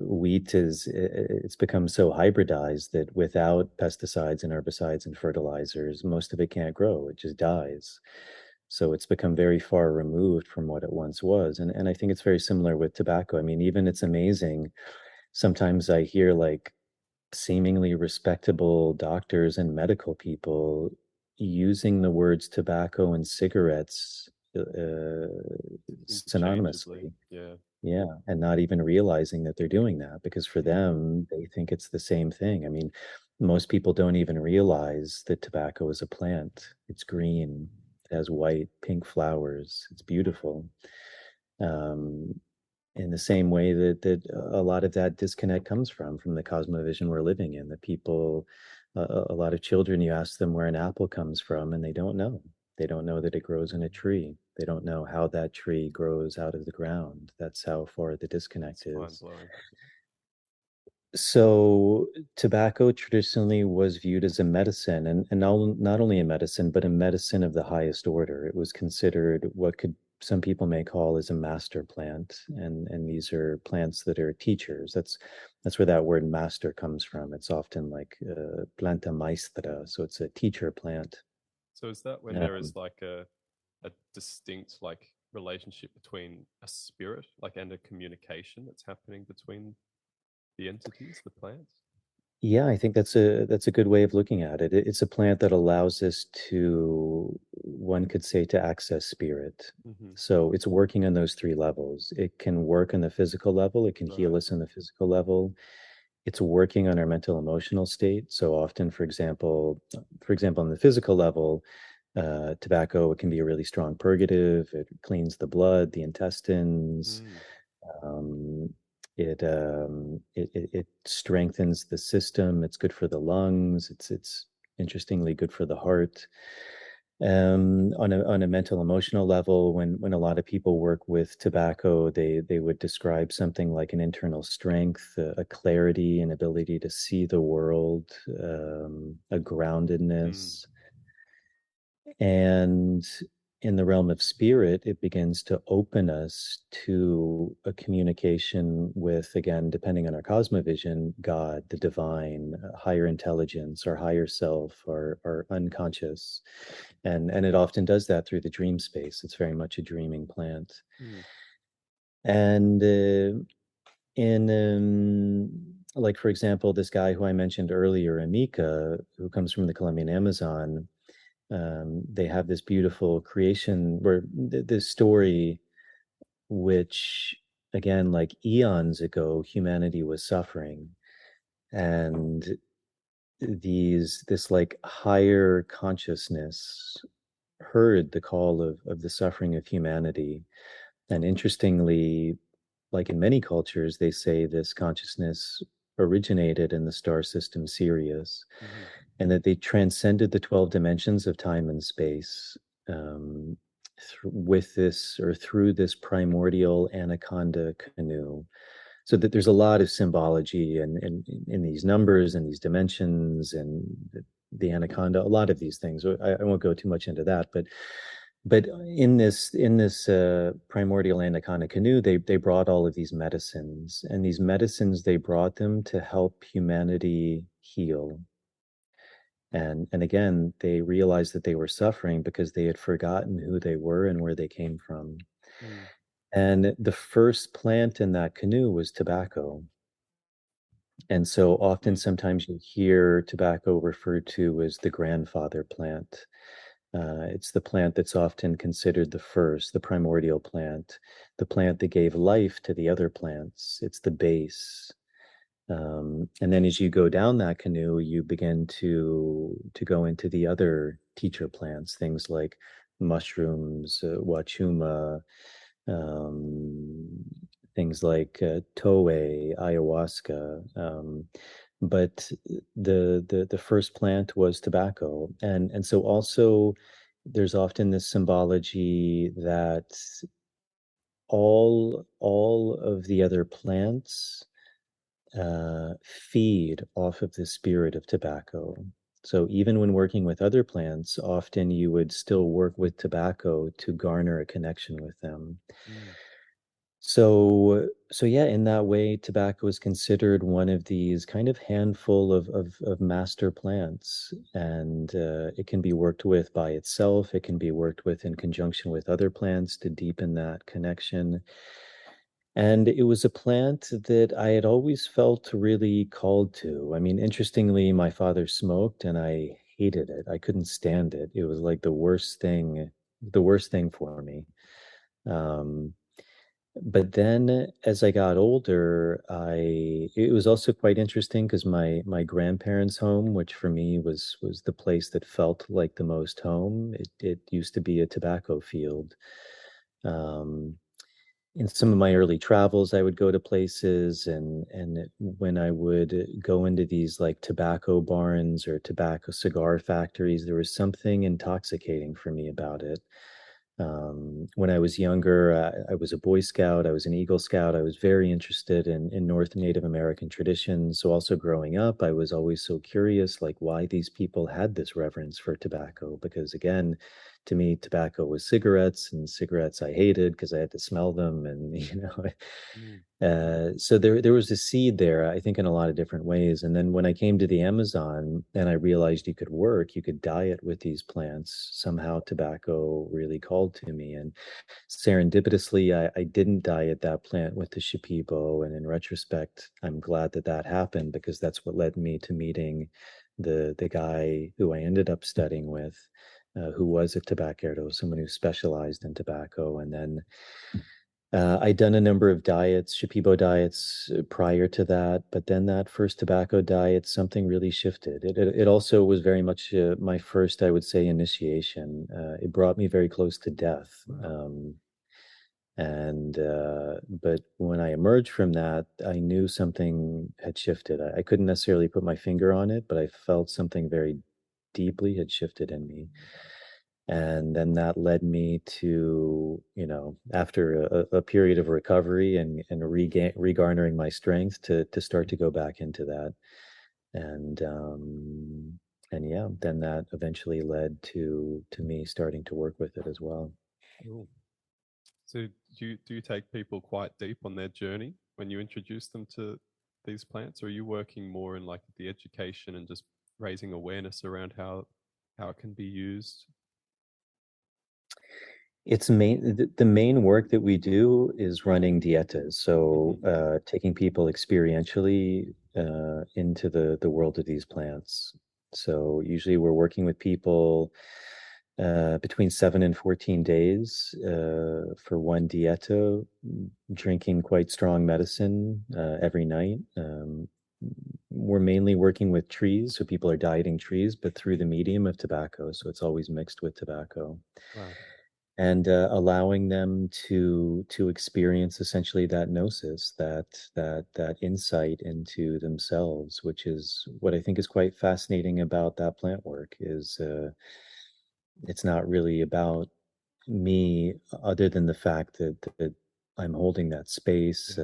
wheat it's become so hybridized that without pesticides and herbicides and fertilizers, most of it can't grow. It just dies. So it's become very far removed from what it once was. And I think it's very similar with tobacco. I mean, even it's amazing. Sometimes I hear like seemingly respectable doctors and medical people using the words tobacco and cigarettes Interchangeably. synonymously. Yeah. Yeah, and not even realizing that they're doing that because for Mm. them, they think it's the same thing. I mean, most people don't even realize that tobacco is a plant. It's green, it has white, pink flowers. It's beautiful. Um, in the same way that a lot of that disconnect comes from the cosmovision we're living in. That people, a lot of children, you ask them where an apple comes from, and they don't know. They don't know that it grows in a tree. They don't know how that tree grows out of the ground. That's how far the disconnect It's mind is. blowing. So tobacco traditionally was viewed as a medicine, and not only a medicine, but a medicine of the highest order. It was considered what could some people may call as a master plant, and these are plants that are teachers. That's where that word master comes from. It's often like planta maestra, so it's a teacher plant. So is that when there is like a distinct like relationship between a spirit like and a communication that's happening between the entities, the plants? Yeah, I think that's a good way of looking at it. It's a plant that allows us to, one could say, to access spirit. Mm-hmm. So it's working on those three levels. It can work on the physical level, it can heal Right. us on the physical level. It's working on our mental emotional state. So often, for example, on the physical level, tobacco, it can be a really strong purgative. It cleans the blood, the intestines. Mm. Um, it strengthens the system. It's good for the lungs. It's interestingly good for the heart. On a mental emotional level, when a lot of people work with tobacco, they would describe something like an internal strength, a clarity, an ability to see the world, a Mm. groundedness. And in the realm of spirit, it begins to open us to a communication with, again, depending on our cosmovision, God, the divine, higher intelligence, our higher self, our unconscious. And it often does that through the dream space. It's very much a dreaming plant. Mm. And in like for example, this guy who I mentioned earlier, Amika, who comes from the Colombian Amazon, they have this beautiful creation where this story, which again, like eons ago, humanity was suffering, and this like higher consciousness heard the call of the suffering of humanity. And interestingly, like in many cultures, they say this consciousness originated in the star system Sirius, Mm-hmm. and that they transcended the 12 dimensions of time and space, um, with this or through this primordial anaconda canoe. So that there's a lot of symbology in these numbers and these dimensions and the anaconda, a lot of these things. I won't go too much into that, but in this primordial anaconda canoe, they brought all of these medicines, and these medicines, they brought them to help humanity heal. And again, they realized that they were suffering because they had forgotten who they were and where they came from. Mm. And the first plant in that canoe was tobacco. And so often, Mm. sometimes you hear tobacco referred to as the grandfather plant. It's the plant that's often considered the first, the primordial plant, the plant that gave life to the other plants. It's the base. And then as you go down that canoe, you begin to go into the other teacher plants, things like mushrooms, wachuma, um, things like toei, ayahuasca. But the first plant was tobacco, and so also there's often this symbology that all of the other plants feed off of the spirit of tobacco. So even when working with other plants, often you would still work with tobacco to garner a connection with them. Mm. So yeah, in that way, tobacco is considered one of these kind of handful of master plants, and it can be worked with by itself. It can be worked with in conjunction with other plants to deepen that connection. And it was a plant that I had always felt really called to. I mean, interestingly, my father smoked and I hated it. I couldn't stand it. It was like the worst thing for me. Um, but then as I got older, it was also quite interesting because my grandparents' home, which for me was the place that felt like the most home, it used to be a tobacco field. Um, in some of my early travels, I would go to places, and when I would go into these like tobacco barns or tobacco cigar factories, there was something intoxicating for me about it. When I was younger, I was a Boy Scout, I was an Eagle Scout. I was very interested in North Native American traditions. So also growing up, I was always so curious, like why these people had this reverence for tobacco. Because again, to me, tobacco was cigarettes, and cigarettes I hated because I had to smell them, and Mm. so there was a seed there, I think, in a lot of different ways. And then when I came to the Amazon and I realized you could diet with these plants, somehow tobacco really called to me. And serendipitously, I didn't diet that plant with the Shipibo. And in retrospect, I'm glad that that happened, because that's what led me to meeting the guy who I ended up studying with, who was a tabacero, someone who specialized in tobacco. And then I'd done a number of diets, Shipibo diets, prior to that, but then that first tobacco diet, something really shifted. It also was very much my first, I would say, initiation. It brought me very close to death. But when I emerged from that, I knew something had shifted. I couldn't necessarily put my finger on it, but I felt something very deeply had shifted in me. And then that led me to, after a period of recovery and regarnering my strength, to start to go back into that. And and yeah, then that eventually led to me starting to work with it as well. Cool. So do you take people quite deep on their journey when you introduce them to these plants, or are you working more in like the education and just raising awareness around how it can be used? It's the main work that we do is running dietas, so taking people experientially into the world of these plants. So usually we're working with people between 7 and 14 days for one dieta, drinking quite strong medicine every night. We're mainly working with trees, so people are dieting trees, but through the medium of tobacco. So it's always mixed with tobacco, Wow. and allowing them to experience essentially that gnosis, that insight into themselves, which is what I think is quite fascinating about that plant work. Is it's not really about me, other than the fact that I'm holding that space.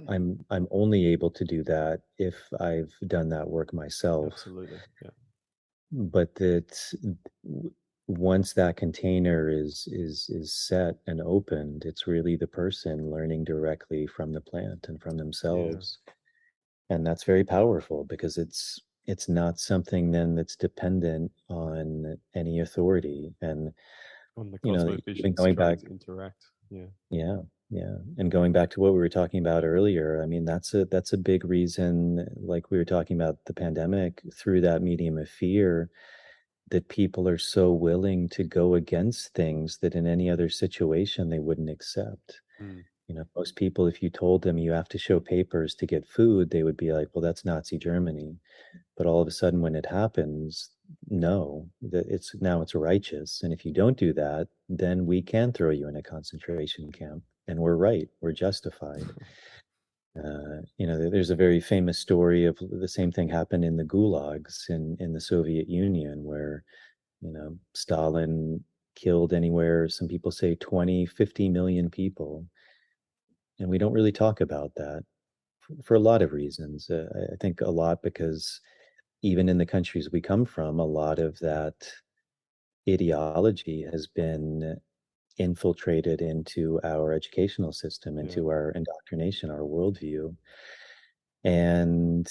I'm only able to do that if I've done that work myself. Absolutely. Yeah. But that once that container is set and opened, it's really the person learning directly from the plant and from Yeah. themselves. And that's very powerful, because it's not something then that's dependent on any authority. And On the even cosmovisions going trying back, to interact. Yeah. yeah, yeah. And going back to what we were talking about earlier, I mean, that's a big reason, like we were talking about the pandemic, through that medium of fear, that people are so willing to go against things that in any other situation they wouldn't accept. Mm. Most people, if you told them you have to show papers to get food, they would be like, well, that's Nazi Germany. But all of a sudden, when it happens, no, that it's righteous. And if you don't do that, then we can throw you in a concentration camp. And we're right, we're justified. There's a very famous story of the same thing happened in the gulags in the Soviet Union, where Stalin killed anywhere, some people say 20, 50 million people. And we don't really talk about that for a lot of reasons. I think a lot because even in the countries we come from, a lot of that ideology has been infiltrated into our educational system, Yeah. into our indoctrination, our worldview. And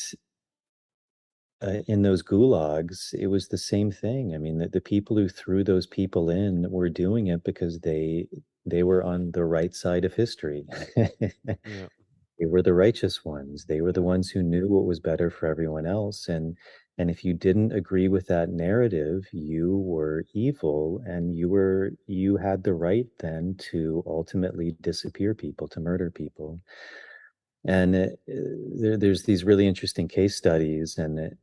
in those gulags, it was the same thing. I mean, the people who threw those people in were doing it because they were on the right side of history. Yeah. They were the righteous ones. They were the Yeah. ones who knew what was better for everyone else. And if you didn't agree with that narrative, you were evil, and you had the right then to ultimately disappear people, to murder people. And there's these really interesting case studies, and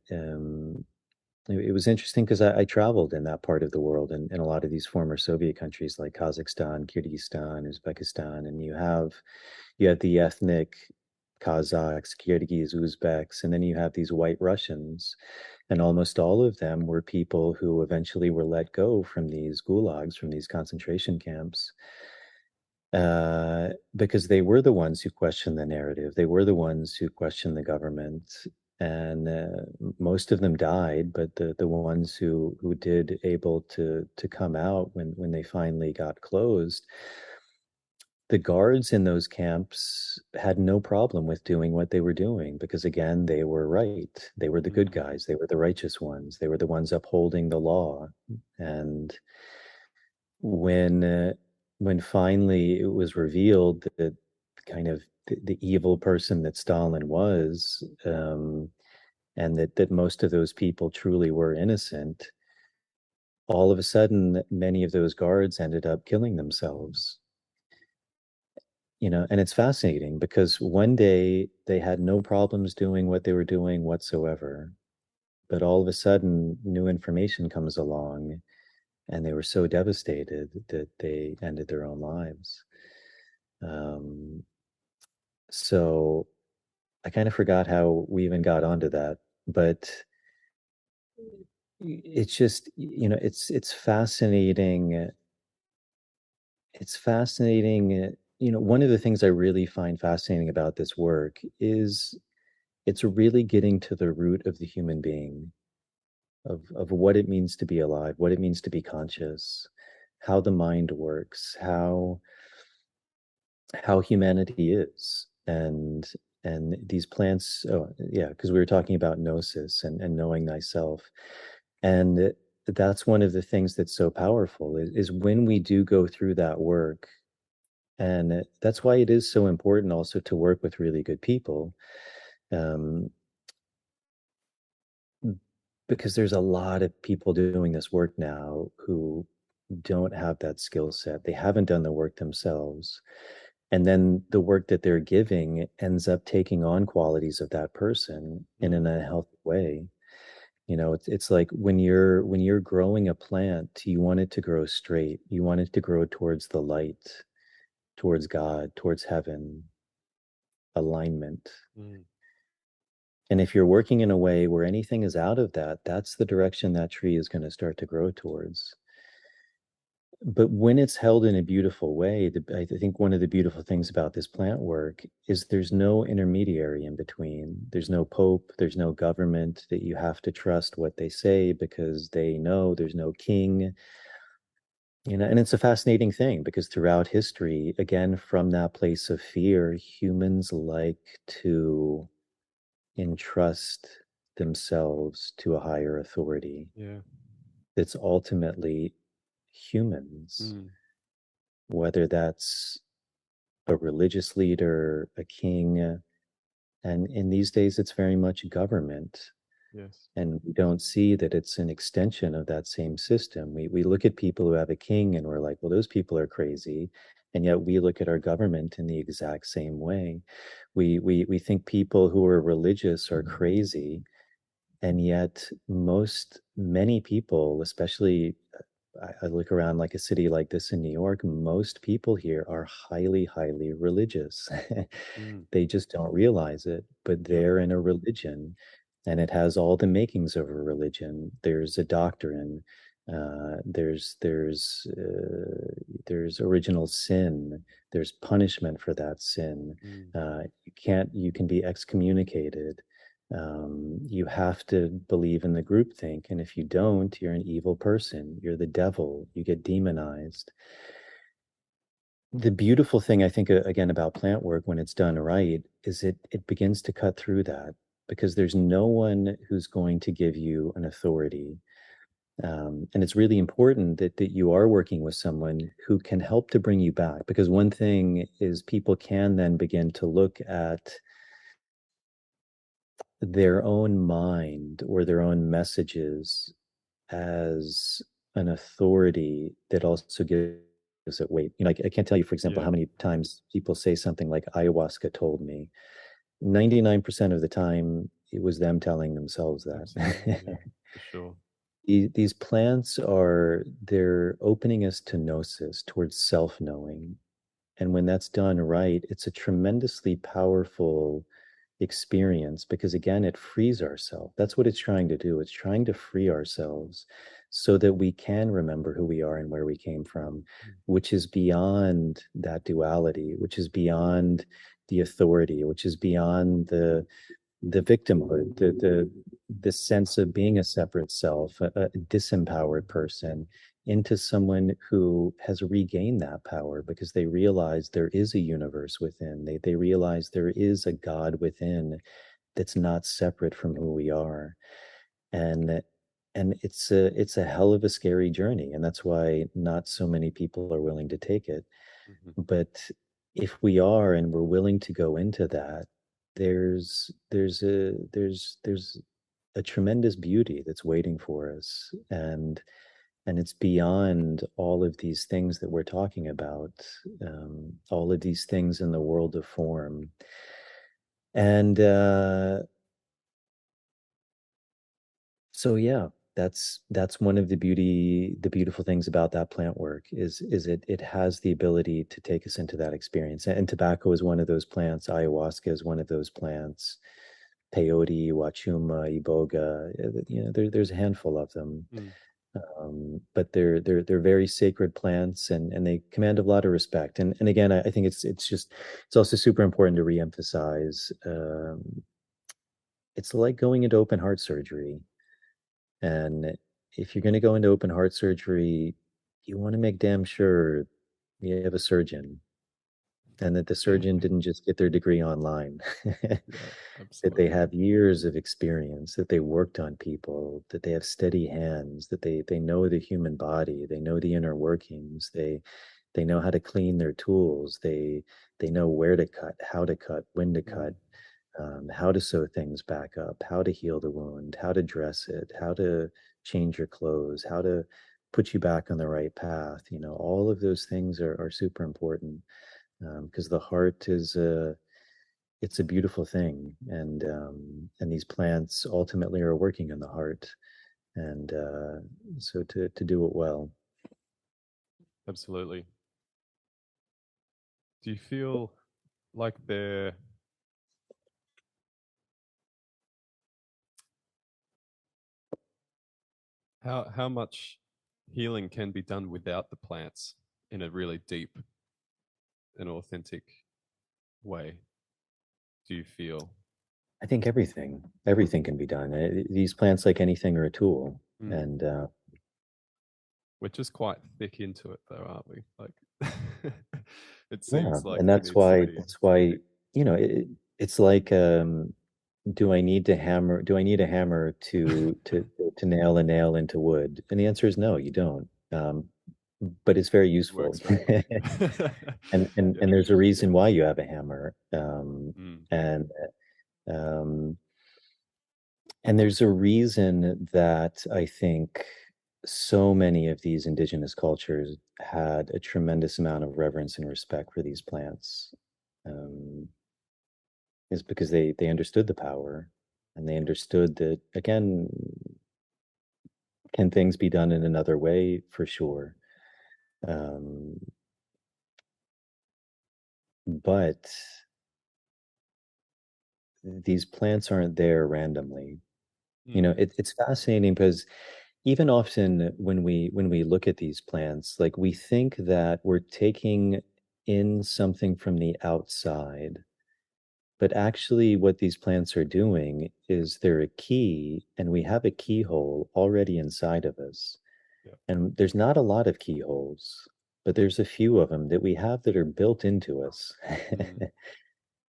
it was interesting because I traveled in that part of the world and in a lot of these former Soviet countries like Kazakhstan, Kyrgyzstan, Uzbekistan, and you have the ethnic Kazakhs, Kyrgyz, Uzbeks, and then you have these white Russians, and almost all of them were people who eventually were let go from these gulags, from these concentration camps, because they were the ones who questioned the narrative. They were the ones who questioned the government, and most of them died. But the ones who did able to come out when they finally got closed, the guards in those camps had no problem with doing what they were doing because again they were right. They were the good guys. They were the righteous ones. They were the ones upholding the law. And when finally it was revealed that kind of the evil person that Stalin was, and that most of those people truly were innocent, all of a sudden many of those guards ended up killing themselves. And it's fascinating because one day they had no problems doing what they were doing whatsoever, but all of a sudden new information comes along and they were so devastated that they ended their own lives. So I kind of forgot how we even got onto that, but it's just, it's fascinating. It's fascinating. One of the things I really find fascinating about this work is it's really getting to the root of the human being, of what it means to be alive, what it means to be conscious, how the mind works, how humanity is. And these plants, oh yeah, because we were talking about gnosis and knowing thyself. And that's one of the things that's so powerful is when we do go through that work. And that's why it is so important also to work with really good people. Because there's a lot of people doing this work now who don't have that skill set. They haven't done the work themselves. And then the work that they're giving ends up taking on qualities of that person in an unhealthy way. It's like when you're growing a plant, you want it to grow straight. You want it to grow towards the light, towards God, towards heaven, alignment. And if you're working in a way where anything is out of that, that's the direction that tree is going to start to grow towards. But when it's held in a beautiful way, I think one of the beautiful things about this plant work is there's no intermediary in between. There's no pope, there's no government that you have to trust what they say because they know. There's no king. And it's a fascinating thing because throughout history, again, from that place of fear, humans like to entrust themselves to a higher authority. That's ultimately humans, whether that's a religious leader, a king, and in these days it's very much government. And we don't see that it's an extension of that same system. We look at people who have a king and we're like, well, those people are crazy. And yet we look at our government in the exact same way. We think people who are religious are crazy. And yet many people, especially I look around like a city like this in New York, most people here are highly, highly religious. They just don't realize it, but they're in a religion and it has all the makings of a religion. There's a doctrine. There's original sin. There's punishment for that sin. You can be excommunicated. You have to believe in the groupthink, and if you don't, you're an evil person. You're the devil. You get demonized. The beautiful thing I think again about plant work when it's done right is it begins to cut through that because there's no one who's going to give you an authority. And it's really important that you are working with someone who can help to bring you back, because one thing is people can then begin to look at their own mind or their own messages as an authority that also gives it weight. I can't tell you, for example, how many times people say something like ayahuasca told me. 99% of the time it was them telling themselves Absolutely, that. yeah, for sure. These plants they're opening us to gnosis, towards self-knowing. And when that's done right, it's a tremendously powerful experience because again, it frees ourselves. That's what it's trying to do. It's trying to free ourselves so that we can remember who we are and where we came from, Mm. which is beyond that duality, which is beyond the authority, which is beyond the victimhood, the sense of being a separate self, a disempowered person, into someone who has regained that power because they realize there is a universe within. They realize there is a God within that's not separate from who we are. And it's a hell of a scary journey. And that's why not so many people are willing to take it. Mhm. But if we are and we're willing to go into that, there's a tremendous beauty that's waiting for us, and it's beyond all of these things that we're talking about, all of these things in the world of form. And so yeah, that's one of the beautiful things about that plant work is it has the ability to take us into that experience. And tobacco is one of those plants, ayahuasca is one of those plants, peyote, wachuma, iboga, there's a handful of them. Mm. But they're very sacred plants, and they command a lot of respect. And again, I think it's also super important to reemphasize. It's like going into open heart surgery, and if you're going to go into open heart surgery, you want to make damn sure you have a surgeon, and that the surgeon didn't just get their degree online. Yeah, That they absolutely. have years of experience, that they worked on people, that they have steady hands, that they know the human body, they know the inner workings, they know how to clean their tools, they know where to cut, how to cut, when to cut, Mm. how to sew things back up, how to heal the wound, how to dress it, how to change your clothes, how to put you back on the right path. All of those things are super important, because the heart is it's a beautiful thing, and these plants ultimately are working in the heart, and so to do it well. Absolutely. Do you feel like there, how much healing can be done without the plants in a really deep and authentic way? Do you feel? I think everything can be done. These plants, like anything, are a tool, Mm. and We're just quite thick into it, though, aren't we? Like, it yeah, seems like and we that's need why somebody. that's why it's like, do I need a hammer to nail a nail into wood? And the answer is no, you don't. But it's very useful. Works very well. And Yeah. there's a reason why you have a hammer. Mm. Um, and there's a reason that I think so many of these indigenous cultures had a tremendous amount of reverence and respect for these plants. Um, is because they understood the power, and they understood that, again, can things be done in another way? For sure. Um, but these plants aren't there randomly. Mm. It's fascinating because even often when we look at these plants, like, we think that we're taking in something from the outside, but actually what these plants are doing is they're a key, and we have a keyhole already inside of us. Yeah. And there's not a lot of keyholes, but there's a few of them that we have that are built into us. Mm.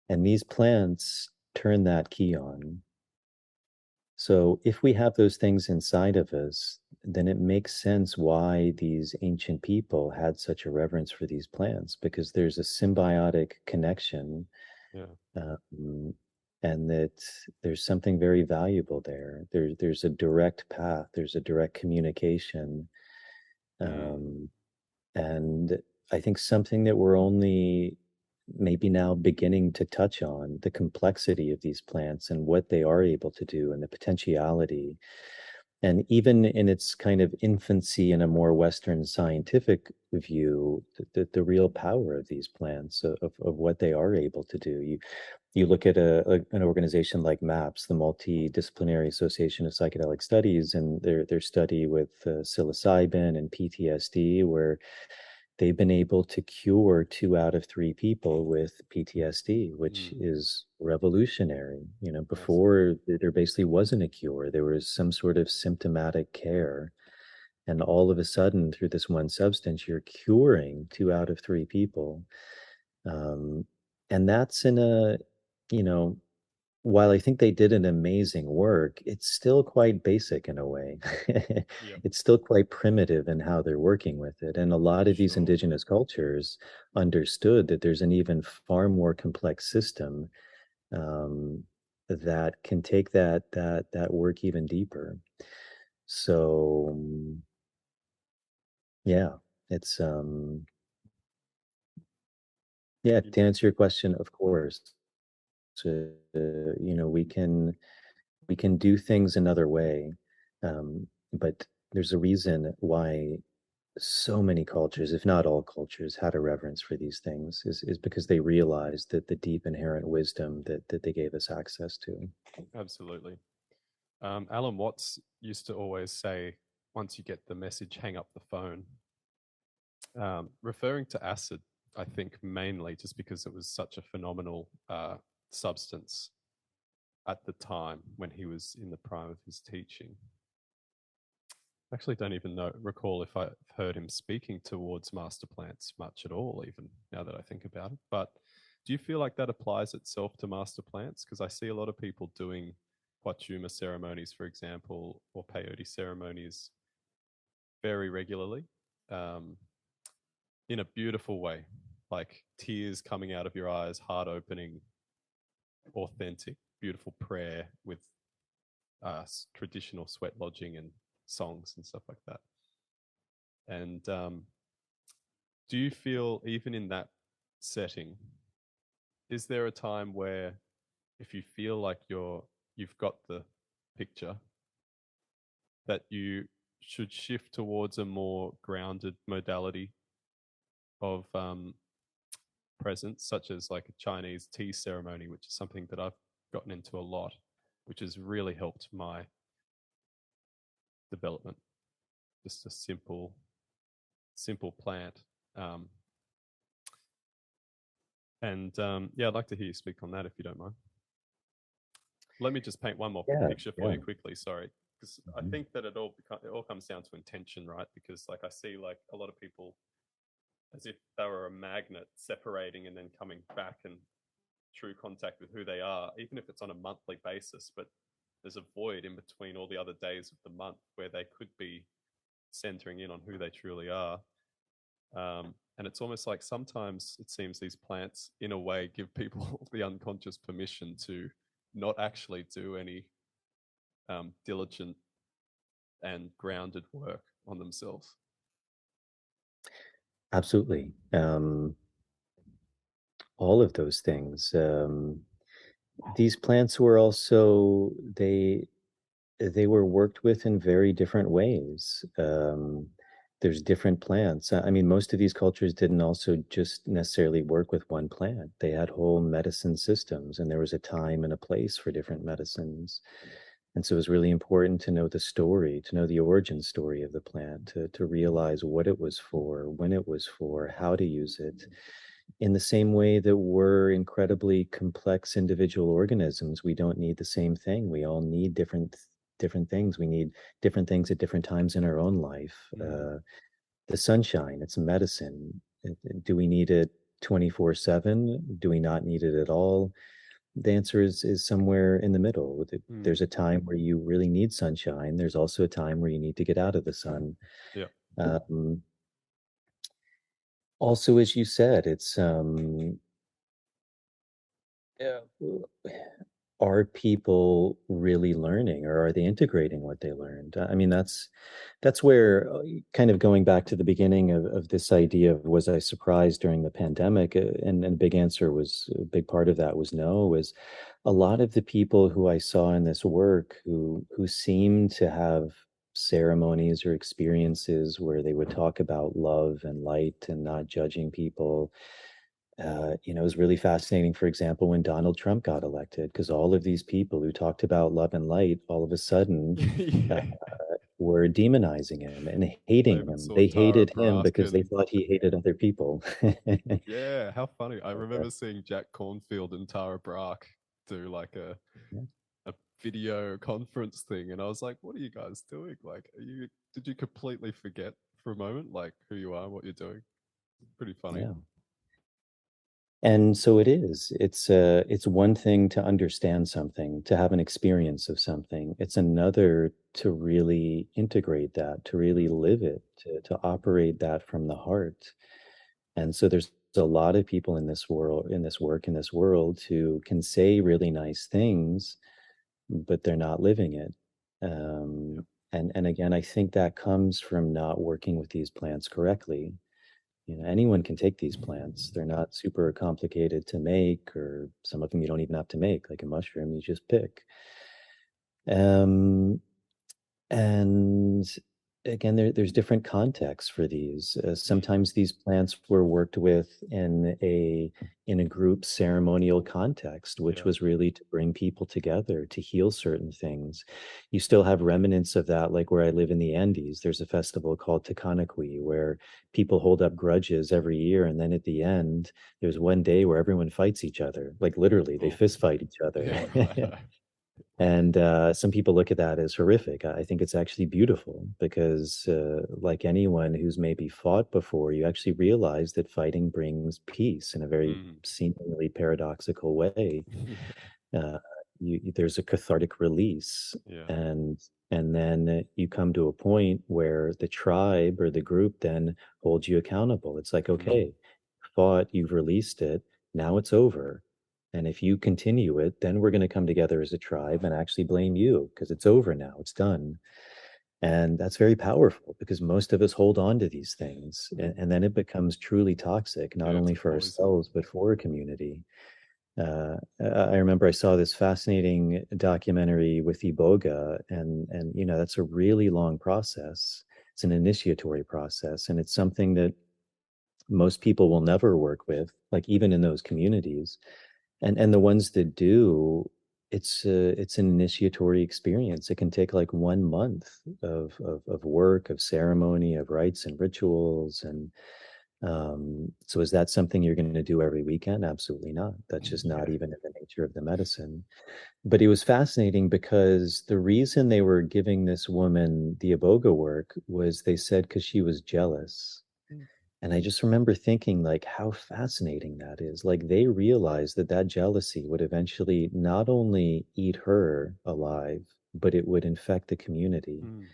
And these plants turn that key on. So if we have those things inside of us, then it makes sense why these ancient people had such a reverence for these plants, because there's a symbiotic connection, Yeah. um, and that there's something very valuable there. There's a direct path, there's a direct communication, Mm. um, and I think something that we're only maybe now beginning to touch on the complexity of these plants and what they are able to do and the potentiality. And even in its kind of infancy in a more Western scientific view, the real power of these plants, of what they are able to do. You look at an organization like MAPS, the Multidisciplinary Association of Psychedelic Studies, and their study with psilocybin and PTSD, where they've been able to cure 2 out of 3 people with PTSD, which is revolutionary. You know, before there basically wasn't a cure, there was some sort of symptomatic care. And all of a sudden, through this one substance, you're curing 2 out of 3 people. And that's in a, you know, while I think they did an amazing work, it's still quite basic in a way. It's still quite primitive in how they're working with it. And a lot of these indigenous cultures understood that there's an even far more complex system that can take that work even deeper. So yeah, it's yeah, to answer your question, of course. So, you know, we can do things another way, but there's a reason why so many cultures, if not all cultures, had a reverence for these things, is because they realized that the deep inherent wisdom that they gave us access to. Absolutely. Alan Watts used to always say, once you get the message, hang up the phone. Referring to acid, I think mainly just because it was such a phenomenal substance at the time when he was in the prime of his teaching. I actually don't even recall if I've heard him speaking towards master plants much at all, even now that I think about it. But do you feel like that applies itself to master plants? Because I see a lot of people doing Wachuma ceremonies, for example, or peyote ceremonies very regularly in a beautiful way, like tears coming out of your eyes, heart opening, authentic, beautiful prayer with traditional sweat lodging and songs and stuff like that. And do you feel, even in that setting, is there a time where, if you feel like you've got the picture, that you should shift towards a more grounded modality of presence, such as like a Chinese tea ceremony, which is something that I've gotten into a lot, which has really helped my development? Just a simple plant. Yeah, I'd like to hear you speak on that if you don't mind. Let me just paint one more picture for you quickly. Sorry, because I think that it all comes down to intention, right? Because like I see like a lot of people as if they were a magnet separating and then coming back in true contact with who they are, even if it's on a monthly basis. But there's a void in between all the other days of the month where they could be centering in on who they truly are. And it's almost like sometimes it seems these plants, in a way, give people the unconscious permission to not actually do any diligent and grounded work on themselves. Absolutely. All of those things. These plants were also, they were worked with in very different ways. There's different plants. I mean, most of these cultures didn't also just necessarily work with one plant. They had whole medicine systems, and there was a time and a place for different medicines. And so it was really important to know the story, to know the origin story of the plant, to realize what it was for, when it was for, how to use it. In the same way that we're incredibly complex individual organisms, we don't need the same thing. We all need different things. We need different things at different times in our own life. The sunshine, it's medicine. Do we need it 24/7? Do we not need it at all? The answer is somewhere in the middle. There's a time where you really need sunshine. There's also a time where you need to get out of the sun. Yeah. Also, as you said, it's are people really learning, or are they integrating what they learned? I mean, that's where kind of going back to the beginning of this idea of, was I surprised during the pandemic? And a big answer was, a big part of that was no. Was a lot of the people who I saw in this work who seemed to have ceremonies or experiences where they would talk about love and light and not judging people. It was really fascinating, for example, when Donald Trump got elected, because all of these people who talked about love and light all of a sudden uh, Yeah. were demonizing him and hating I him. saw They Tara hated him Brach because they and thought he hated other people. yeah, how funny. I remember seeing Jack Cornfield and Tara Brach do like a video conference thing, and I was like, what are you guys doing? Like, did you completely forget for a moment like who you are, what you're doing? Pretty funny. Yeah. And so it is. It's one thing to understand something, to have an experience of something. It's another to really integrate that, to really live it, to operate that from the heart. And so there's a lot of people in this world, in this work, in this world, who can say really nice things, but they're not living it. Yep. And again, I think that comes from not working with these plants correctly. Anyone can take these plants. They're not super complicated to make, or some of them you don't even have to make, like a mushroom, you just pick. Um, and again, there's different contexts for these. Sometimes these plants were worked with in a group ceremonial context, which Yeah. was really to bring people together to heal certain things. You still have remnants of that, like where I live in the Andes. There's a festival called Tecanacui where people hold up grudges every year, and then at the end, there's one day where everyone fights each other. Like literally, they Oh, fist fight each other. yeah, right. And some people look at that as horrific. I think it's actually beautiful because, like anyone who's maybe fought before, you actually realize that fighting brings peace in a very Mm. seemingly paradoxical way. Yeah. Uh, there's a cathartic release, Yeah. and then you come to a point where the tribe or the group then holds you accountable. It's like, Mm. okay, fought, you've released it, now it's over. And if you continue it, then we're going to come together as a tribe and actually blame you because it's over now, it's done. And that's very powerful because most of us hold on to these things. And then it becomes truly toxic, not Yeah, it's only a for poison. ourselves, but for a community. I remember I saw this fascinating documentary with Iboga, and that's a really long process. It's an initiatory process, and it's something that most people will never work with, like even in those communities. And the ones that do, it's an initiatory experience. It can take like 1 month of work, of ceremony, of rites and rituals. And so is that something you're going to do every weekend? Absolutely not. That's just not Yeah. even in the nature of the medicine. But it was fascinating because the reason they were giving this woman the iboga work was, they said, because she was jealous. Mm. And I just remember thinking, like, how fascinating that is. Like, they realized that that jealousy would eventually not only eat her alive, but it would infect the community. Mm.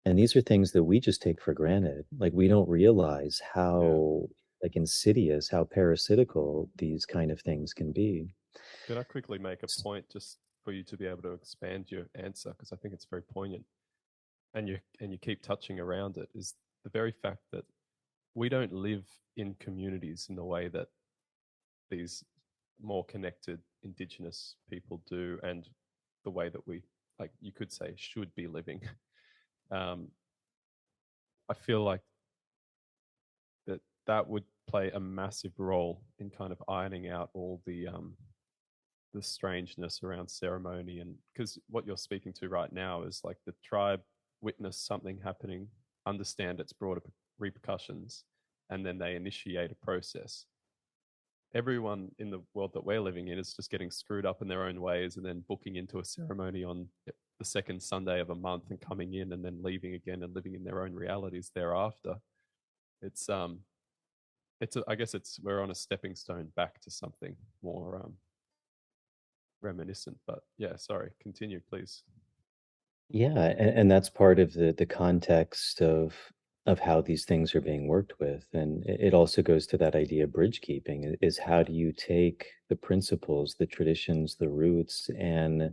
And these are things that we just take for granted. Like, we don't realize Yeah. how, like, insidious, how parasitical these kind of things can be. Can I quickly make a point just for you to be able to expand your answer? Because I think it's very poignant. And you keep touching around it, is the very fact that we don't live in communities in the way that these more connected indigenous people do, and the way that we, like you could say, should be living. um, I feel like that would play a massive role in kind of ironing out all the strangeness around ceremony. And because what you're speaking to right now is like the tribe witness something happening, understand its broader repercussions, and then they initiate a process. Everyone in the world that we're living in is just getting screwed up in their own ways and then booking into a ceremony on the second Sunday of a month and coming in and then leaving again and living in their own realities thereafter. It's I guess we're on a stepping stone back to something more reminiscent. But yeah, sorry, continue, please. Yeah, and that's part of the context of of how these things are being worked with. And it also goes to that idea of bridge keeping, is how do you take the principles, the traditions, the roots, and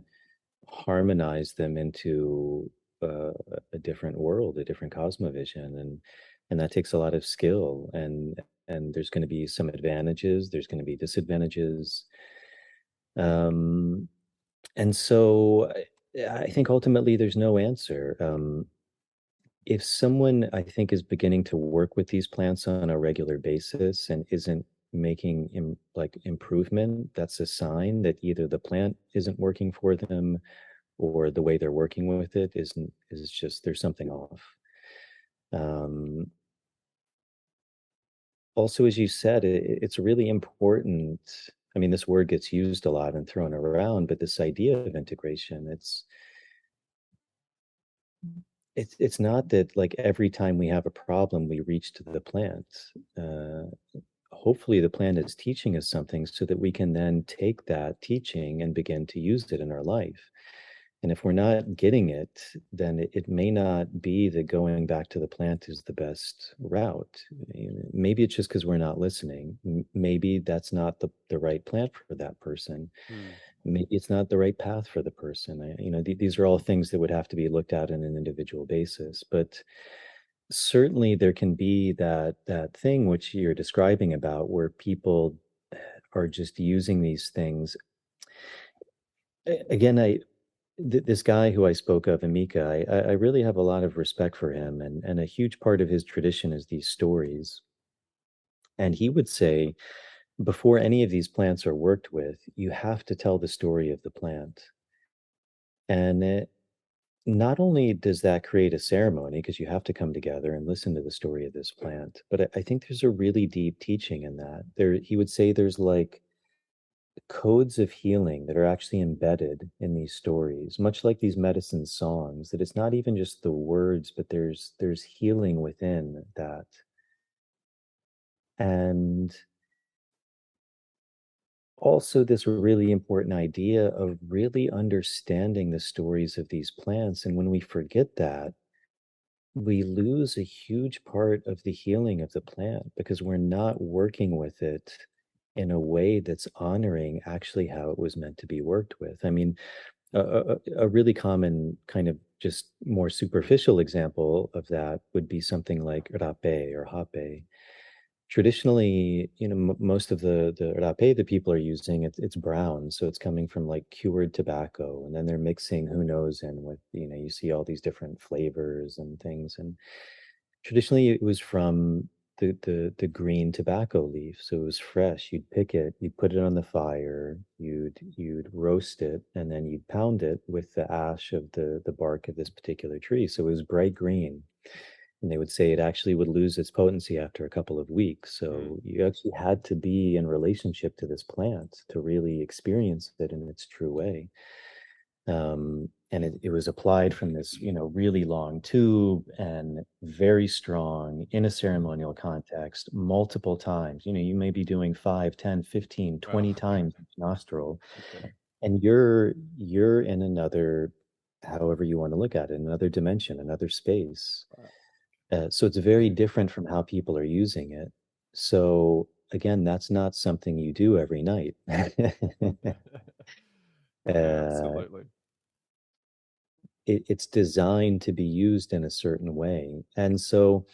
harmonize them into a different world, a different cosmovision, and that takes a lot of skill. And there's going to be some advantages, there's going to be disadvantages. And so I think ultimately there's no answer. If someone, I think, is beginning to work with these plants on a regular basis and isn't making like improvement, that's a sign that either the plant isn't working for them, or the way they're working with it is just, there's something off. Um, Also, as you said, it's really important. I mean, this word gets used a lot and thrown around, but this idea of integration, it's not that like every time we have a problem, we reach to the plant. Uh, Hopefully the plant is teaching us something so that we can then take that teaching and begin to use it in our life. And if we're not getting it, then it may not be that going back to the plant is the best route. Maybe it's just because we're not listening. Maybe that's not the right plant for that person. Maybe it's not the right path for the person. These are all things that would have to be looked at on an individual basis. But certainly there can be that thing which you're describing about, where people are just using these things. Again, this guy who I spoke of, Amika, I really have a lot of respect for him, and a huge part of his tradition is these stories. And he would say, before any of these plants are worked with, you have to tell the story of the plant. And not only does that create a ceremony, because you have to come together and listen to the story of this plant, but I think there's a really deep teaching in that. He would say there's like codes of healing that are actually embedded in these stories, much like these medicine songs, that it's not even just the words, but there's healing within that. And also this really important idea of really understanding the stories of these plants. And when we forget that, we lose a huge part of the healing of the plant, because we're not working with it in a way that's honoring actually how it was meant to be worked with. I mean, a really common kind of just more superficial example of that would be something like rape or hape. Traditionally, most of the rape that people are using, it's brown, so it's coming from like cured tobacco, and then they're mixing who knows in with, you see all these different flavors and things. And traditionally it was from the green tobacco leaf, so it was fresh. You'd pick it, you'd put it on the fire, you'd roast it, and then you'd pound it with the ash of the bark of this particular tree, so it was bright green. And they would say it actually would lose its potency after a couple of weeks. So you actually had to be in relationship to this plant to really experience it in its true way. And it was applied from this, really long tube, and very strong in a ceremonial context multiple times. You may be doing 5, 10, 15, 20 Wow. times each nostril. Okay. And you're in another, however you want to look at it, another dimension, another space. So it's very different from how people are using it. So again, that's not something you do every night. Yeah, uh, absolutely. it's designed to be used in a certain way. And so,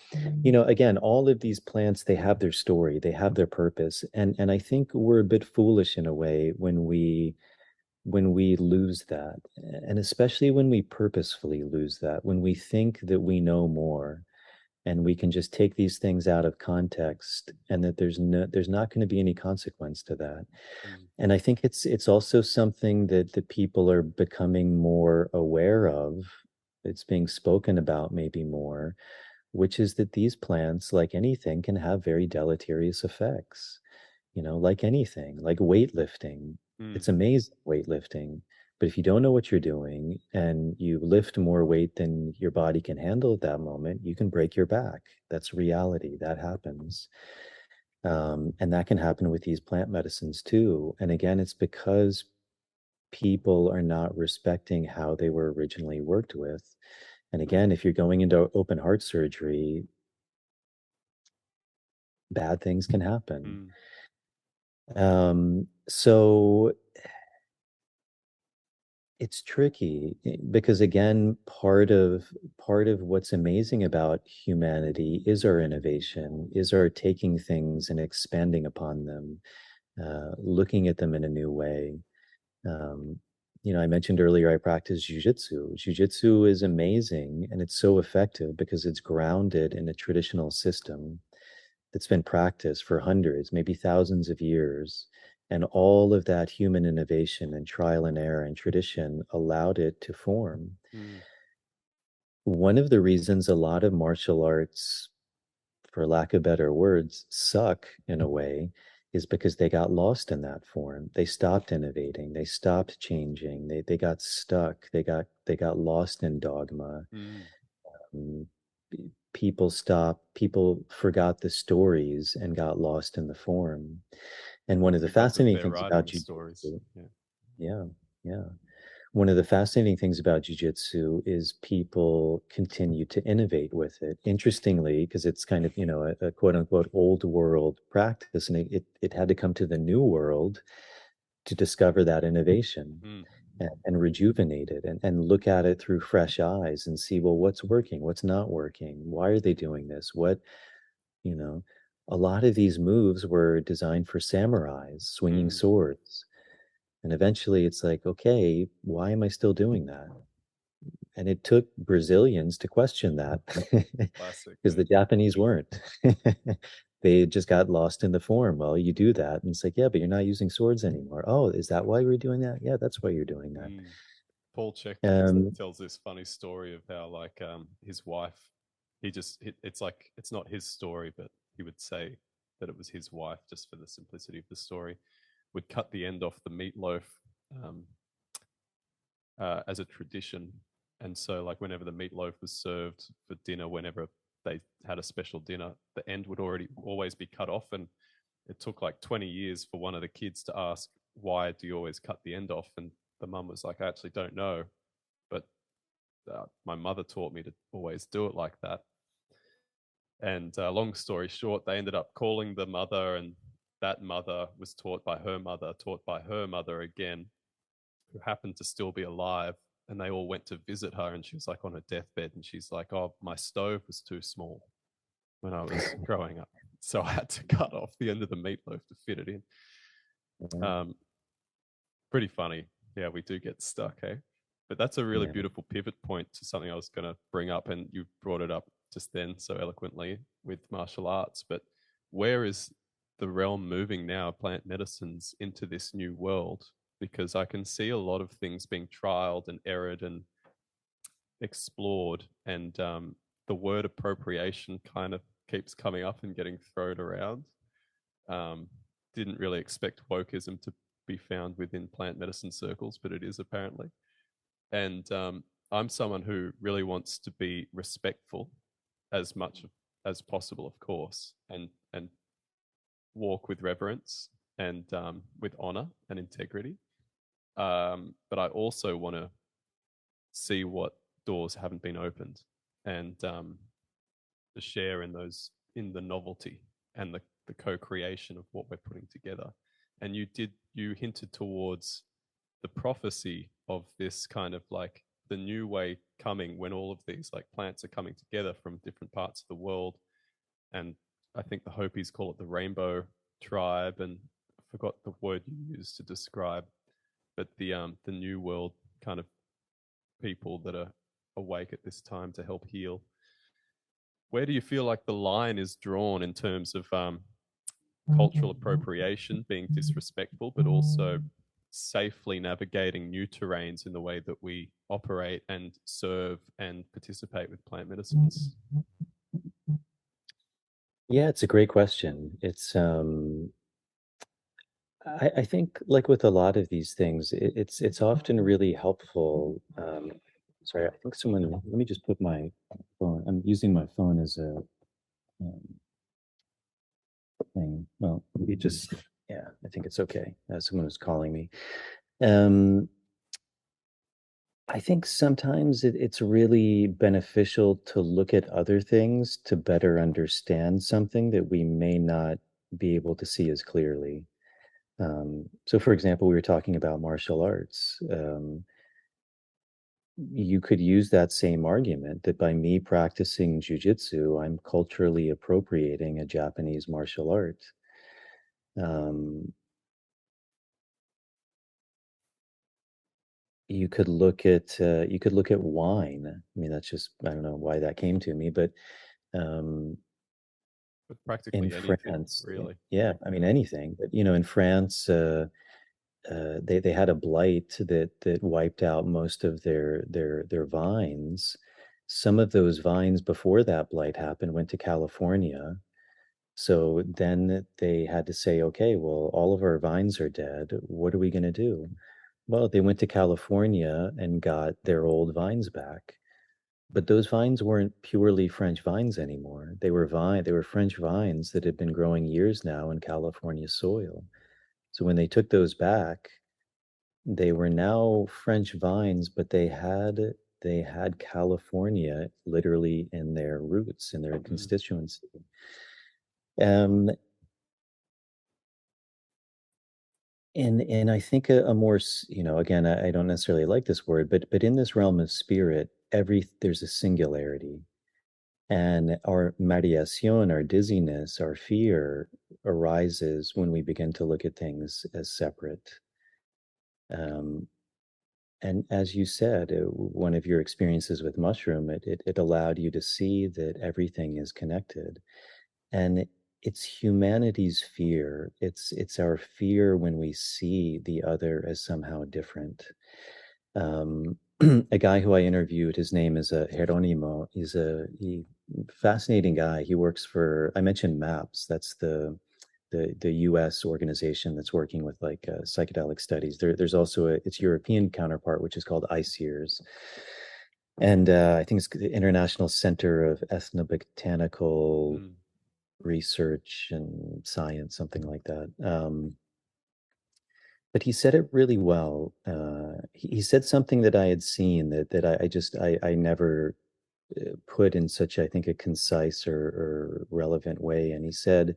again, all of these plants, they have their story, they have their purpose. And I think we're a bit foolish in a way when we lose that. And especially when we purposefully lose that, when we think that we know more, and we can just take these things out of context, and that there's not going to be any consequence to that. And I think it's also something that the people are becoming more aware of. It's being spoken about maybe more, which is that these plants, like anything, can have very deleterious effects. Like anything, like weightlifting. It's amazing, weightlifting. But if you don't know what you're doing and you lift more weight than your body can handle at that moment, you can break your back. That's reality. That happens. And that can happen with these plant medicines too. And again, it's because people are not respecting how they were originally worked with. And again, if you're going into open heart surgery, bad things can happen. Mm. So it's tricky because again, part of what's amazing about humanity is our innovation, is our taking things and expanding upon them, looking at them in a new way. Um, I mentioned earlier I practice jujitsu. Jujitsu is amazing and it's so effective because it's grounded in a traditional system that's been practiced for hundreds, maybe thousands of years. And all of that human innovation and trial and error and tradition allowed it to form. Mm. One of the reasons a lot of martial arts, for lack of better words, suck in a way is because they got lost in that form. They stopped innovating. They stopped changing. They got stuck. They got lost in dogma. Mm. Um, people forgot the stories and got lost in the form. And one of the Because of fascinating their things writing about the stories. jujitsu, Yeah. yeah, yeah. One of the fascinating things about jujitsu is people continue to innovate with it. Interestingly, because it's kind of, a quote unquote old world practice, and it had to come to the new world to discover that innovation Mm. and rejuvenate it and look at it through fresh eyes and see, well, what's working, what's not working, why are they doing this? You know, a lot of these moves were designed for samurais swinging Mm. swords. And eventually it's like, okay, why am I still doing that? And it took Brazilians to question that Classic. because the Japanese weren't. They just got lost in the form. Well, you do that. And it's like, yeah, but you're not using swords anymore. Oh, is that why we're doing that? Yeah, that's why you're doing that. Mm. Paul Check Um, tells this funny story of how like his wife, it's like it's not his story, but he would say that it was his wife just for the simplicity of the story, would cut the end off the meatloaf um, as a tradition. And so, like, whenever the meatloaf was served for dinner, whenever they had a special dinner, the end would already always be cut off. And it took like 20 years for one of the kids to ask, why do you always cut the end off? And the mum was like, I actually don't know. But my mother taught me to always do it like that. And long story short, they ended up calling the mother, and that mother was taught by her mother again, who happened to still be alive. And they all went to visit her, and she was like on her deathbed, and she's like, "Oh, my stove was too small when I was growing up, so I had to cut off the end of the meatloaf to fit it in." Um, Pretty funny. Yeah, we do get stuck, eh? But that's a really yeah. beautiful pivot point to something I was going to bring up, and you brought it up just then so eloquently with martial arts. But where is the realm moving now, plant medicines, into this new world? Because I can see a lot of things being trialed and errored and explored, and the word appropriation kind of keeps coming up and getting thrown around. Um, didn't really expect wokeism to be found within plant medicine circles, but it is apparently. And I'm someone who really wants to be respectful as much as possible, of course, and walk with reverence and with honor and integrity. But I also want to see what doors haven't been opened, and to share in those, in the novelty and the co-creation of what we're putting together. And you hinted towards the prophecy of this kind of like the new way coming, when all of these like plants are coming together from different parts of the world. And I think the Hopis call it the rainbow tribe, and I forgot the word you used to describe, but the new world kind of people that are awake at this time to help heal. Where do you feel like the line is drawn in terms of cultural appropriation, being disrespectful, but also safely navigating new terrains in the way that we operate and serve and participate with plant medicines? Yeah, it's a great question. I think like with a lot of these things, it's often really helpful. Sorry, I think someone, let me just put my phone, I'm using my phone as a um, thing. Well, maybe just, yeah, I think it's okay. Someone was calling me. Um, I think sometimes it's really beneficial to look at other things to better understand something that we may not be able to see as clearly. So, for example, we were talking about martial arts. You could use that same argument that by me practicing jujitsu, I'm culturally appropriating a Japanese martial art. Um, you could look at wine. I mean, that's just I don't know why that came to me, but um, But in practically anything, France, really. yeah, I mean anything. But in France, they had a blight that wiped out most of their vines. Some of those vines before that blight happened went to California. So then they had to say, okay, well, all of our vines are dead. What are we going to do? Well, they went to California and got their old vines back. But those vines weren't purely French vines anymore. They were French vines that had been growing years now in California soil. So when they took those back, they were now French vines, but they had California literally in their roots, in their Mm. constituency. Um, and I think a more, again, I don't necessarily like this word, but in this realm of spirit, there's a singularity. And our mareación, our dizziness, our fear arises when we begin to look at things as separate. Um, and as you said, one of your experiences with mushroom, it allowed you to see that everything is connected. And it's humanity's fear. It's our fear when we see the other as somehow different. Um, a guy who I interviewed, his name is Jeronimo. He's a fascinating guy. He works for, I mentioned MAPS. That's the U.S. organization that's working with like psychedelic studies. There's also its European counterpart, which is called ICEERS. And I think it's the International Center of Ethnobotanical Mm. Research and Science, something like that. But he said it really well. He said something that I had seen that I never put in such, I think, a concise or relevant way. And he said,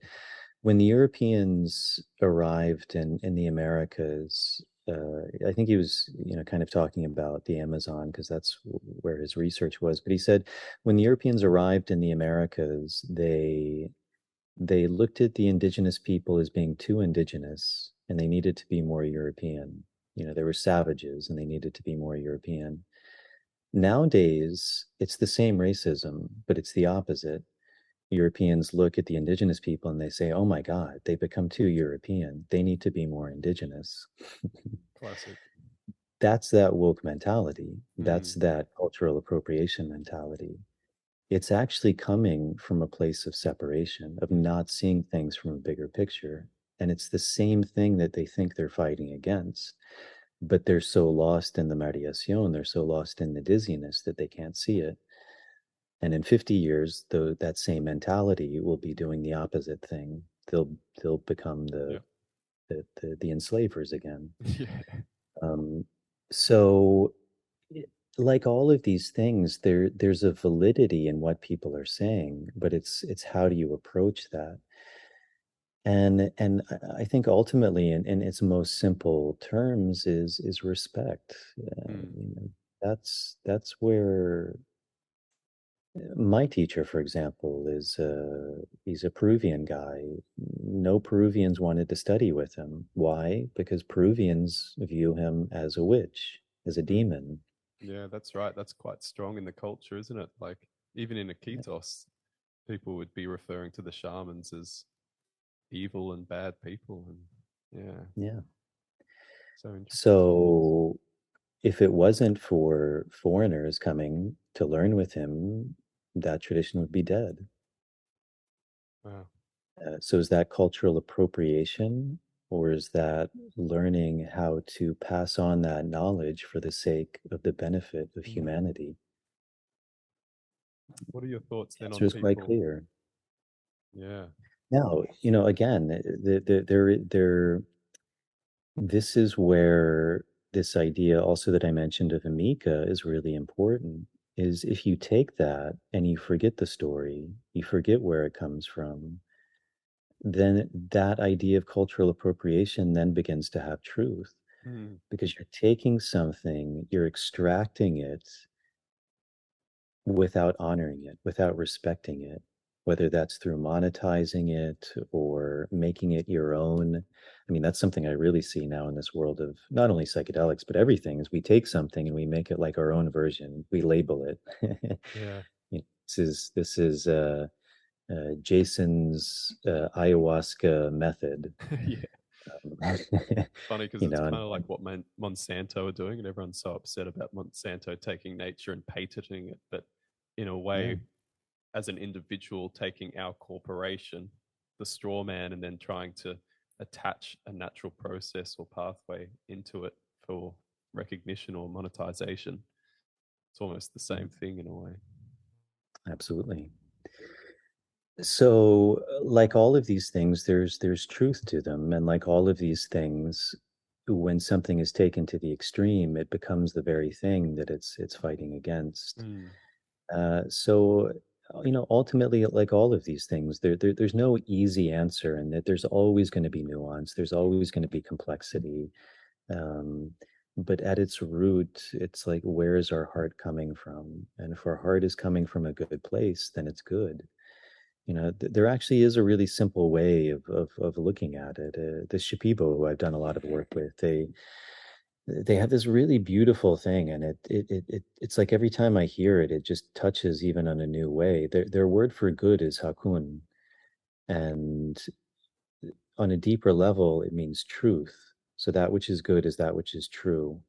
when the Europeans arrived in the Americas, I think he was, kind of talking about the Amazon because that's where his research was. But he said, when the Europeans arrived in the Americas, they looked at the indigenous people as being too indigenous and they needed to be more European. They were savages and they needed to be more European. Nowadays, it's the same racism, but it's the opposite. Europeans look at the indigenous people and they say, oh my God, they become too European. They need to be more indigenous. Classic. That's that woke mentality. That's Mm. that cultural appropriation mentality. It's actually coming from a place of separation, of not seeing things from a bigger picture. And it's the same thing that they think they're fighting against, but they're so lost in the mareación, they're so lost in the dizziness that they can't see it. And in 50 years, though, that same mentality will be doing the opposite thing. They'll become Yeah. the enslavers again. Yeah. Um, so like all of these things, there's a validity in what people are saying, but it's how do you approach that? And I think ultimately, in its most simple terms, is respect. Mm. That's where my teacher, for example, he's a Peruvian guy. No Peruvians wanted to study with him. Why? Because Peruvians view him as a witch, as a demon. Yeah, that's right. That's quite strong in the culture, isn't it? Like even in Iquitos, people would be referring to the shamans as evil and bad people, and yeah, Yeah. so interesting. So if it wasn't for foreigners coming to learn with him, that tradition would be dead. Wow. So is that cultural appropriation, or is that learning how to pass on that knowledge for the sake of the benefit of Mm. humanity? What are your thoughts The then answer on is quite people? clear. Yeah. Now, again, this is where this idea also that I mentioned of Amika is really important, is if you take that and you forget the story, you forget where it comes from, then that idea of cultural appropriation then begins to have truth, Mm. because you're taking something, you're extracting it without honoring it, without respecting it, whether that's through monetizing it or making it your own. I mean, that's something I really see now in this world of not only psychedelics, but everything is we take something and we make it like our own version. We label it. Yeah. This is Jason's ayahuasca method. Yeah. Um, Funny because you it's know, kind of like what Monsanto are doing, and everyone's so upset about Monsanto taking nature and patenting it. But in a yeah. way, as an individual, taking our corporation, the straw man, and then trying to attach a natural process or pathway into it for recognition or monetization. It's almost the same thing in a way. Absolutely. So, like all of these things, there's truth to them, and like all of these things, when something is taken to the extreme, it becomes the very thing that it's fighting against. Mm. So, ultimately, like all of these things, there's no easy answer, and that there's always going to be nuance. There's always going to be complexity. Um, but at its root, it's like, where is our heart coming from? And if our heart is coming from a good place, then it's good. There actually is a really simple way of looking at it. The Shipibo, who I've done a lot of work with, they have this really beautiful thing, and it's like every time I hear it, it just touches even on a new way. Their word for good is hakun, and on a deeper level, it means truth. So that which is good is that which is true,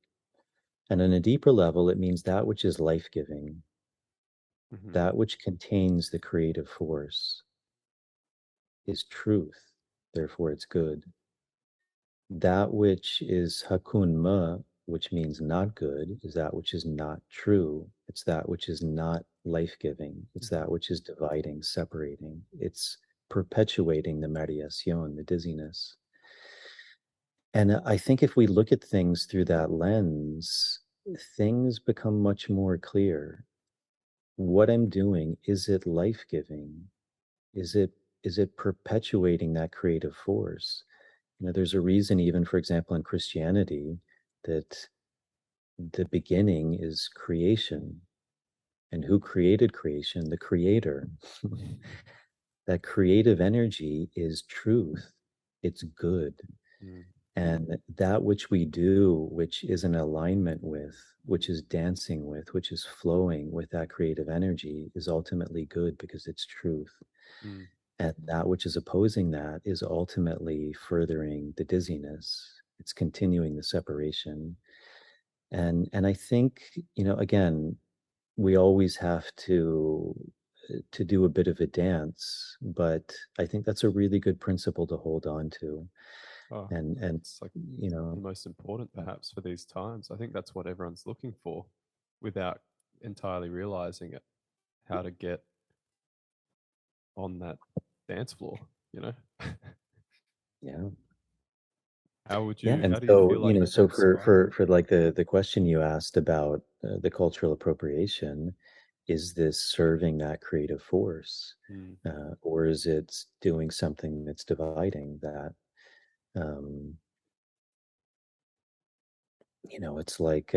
and on a deeper level, it means that which is life-giving, Mm-hmm. that which contains the creative force is truth. Therefore, it's good. That which is hakunma, which means not good, is that which is not true. It's that which is not life giving. It's that which is dividing, separating. It's perpetuating the mareacion, the dizziness. And I think if we look at things through that lens, things become much more clear. What I'm doing, is it life giving? Is it perpetuating that creative force? There's a reason, even for example, in Christianity, that the beginning is creation. And who created creation? The creator. That creative energy is truth. It's good. Mm. And that which we do, which is in alignment with, which is dancing with, which is flowing with that creative energy, is ultimately good because it's truth. Mm. And that which is opposing that is ultimately furthering the dizziness. It's continuing the separation. And I think, again, we always have to do a bit of a dance, but I think that's a really good principle to hold on to. Oh, And it's like you the know, most important perhaps for these times. I think that's what everyone's looking for without entirely realizing it, how to get on that dance floor, you know? yeah. Yeah, and How do you so feel like you so can describe it? for like the question you asked about the cultural appropriation, is this serving that creative force, Mm. or is it doing something that's dividing that? Um, it's like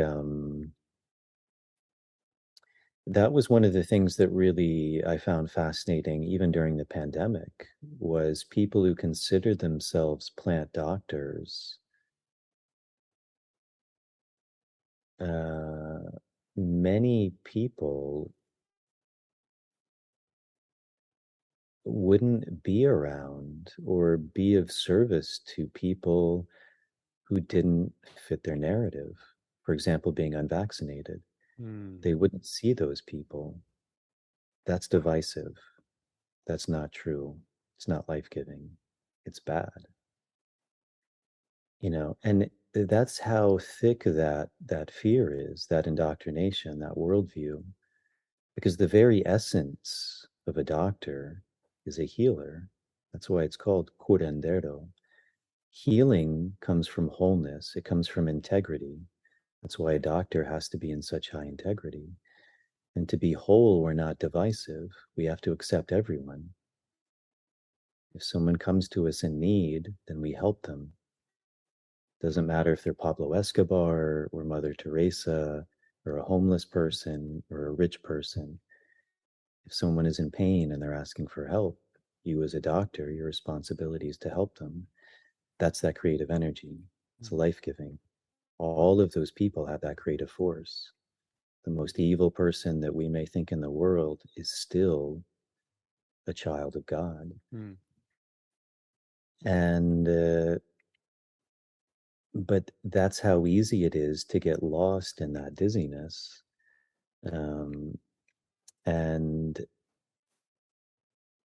that was one of the things that really I found fascinating, even during the pandemic, was people who considered themselves plant doctors. Many people wouldn't be around or be of service to people who didn't fit their narrative. For example, being unvaccinated. Mm. They wouldn't see those people. That's divisive. That's not true. It's not life giving. It's bad. And that's how thick that fear is, that indoctrination, that worldview, because the very essence of a doctor is a healer. That's why it's called curandero. Healing comes from wholeness, it comes from integrity. That's why a doctor has to be in such high integrity. And to be whole, we're not divisive. We have to accept everyone. If someone comes to us in need, then we help them. Doesn't matter if they're Pablo Escobar or Mother Teresa or a homeless person or a rich person. If someone is in pain and they're asking for help, you as a doctor, your responsibility is to help them. That's that creative energy. It's life-giving. All of those people have that creative force. The most evil person that we may think in the world is still a child of God. And but that's how easy it is to get lost in that dizziness. And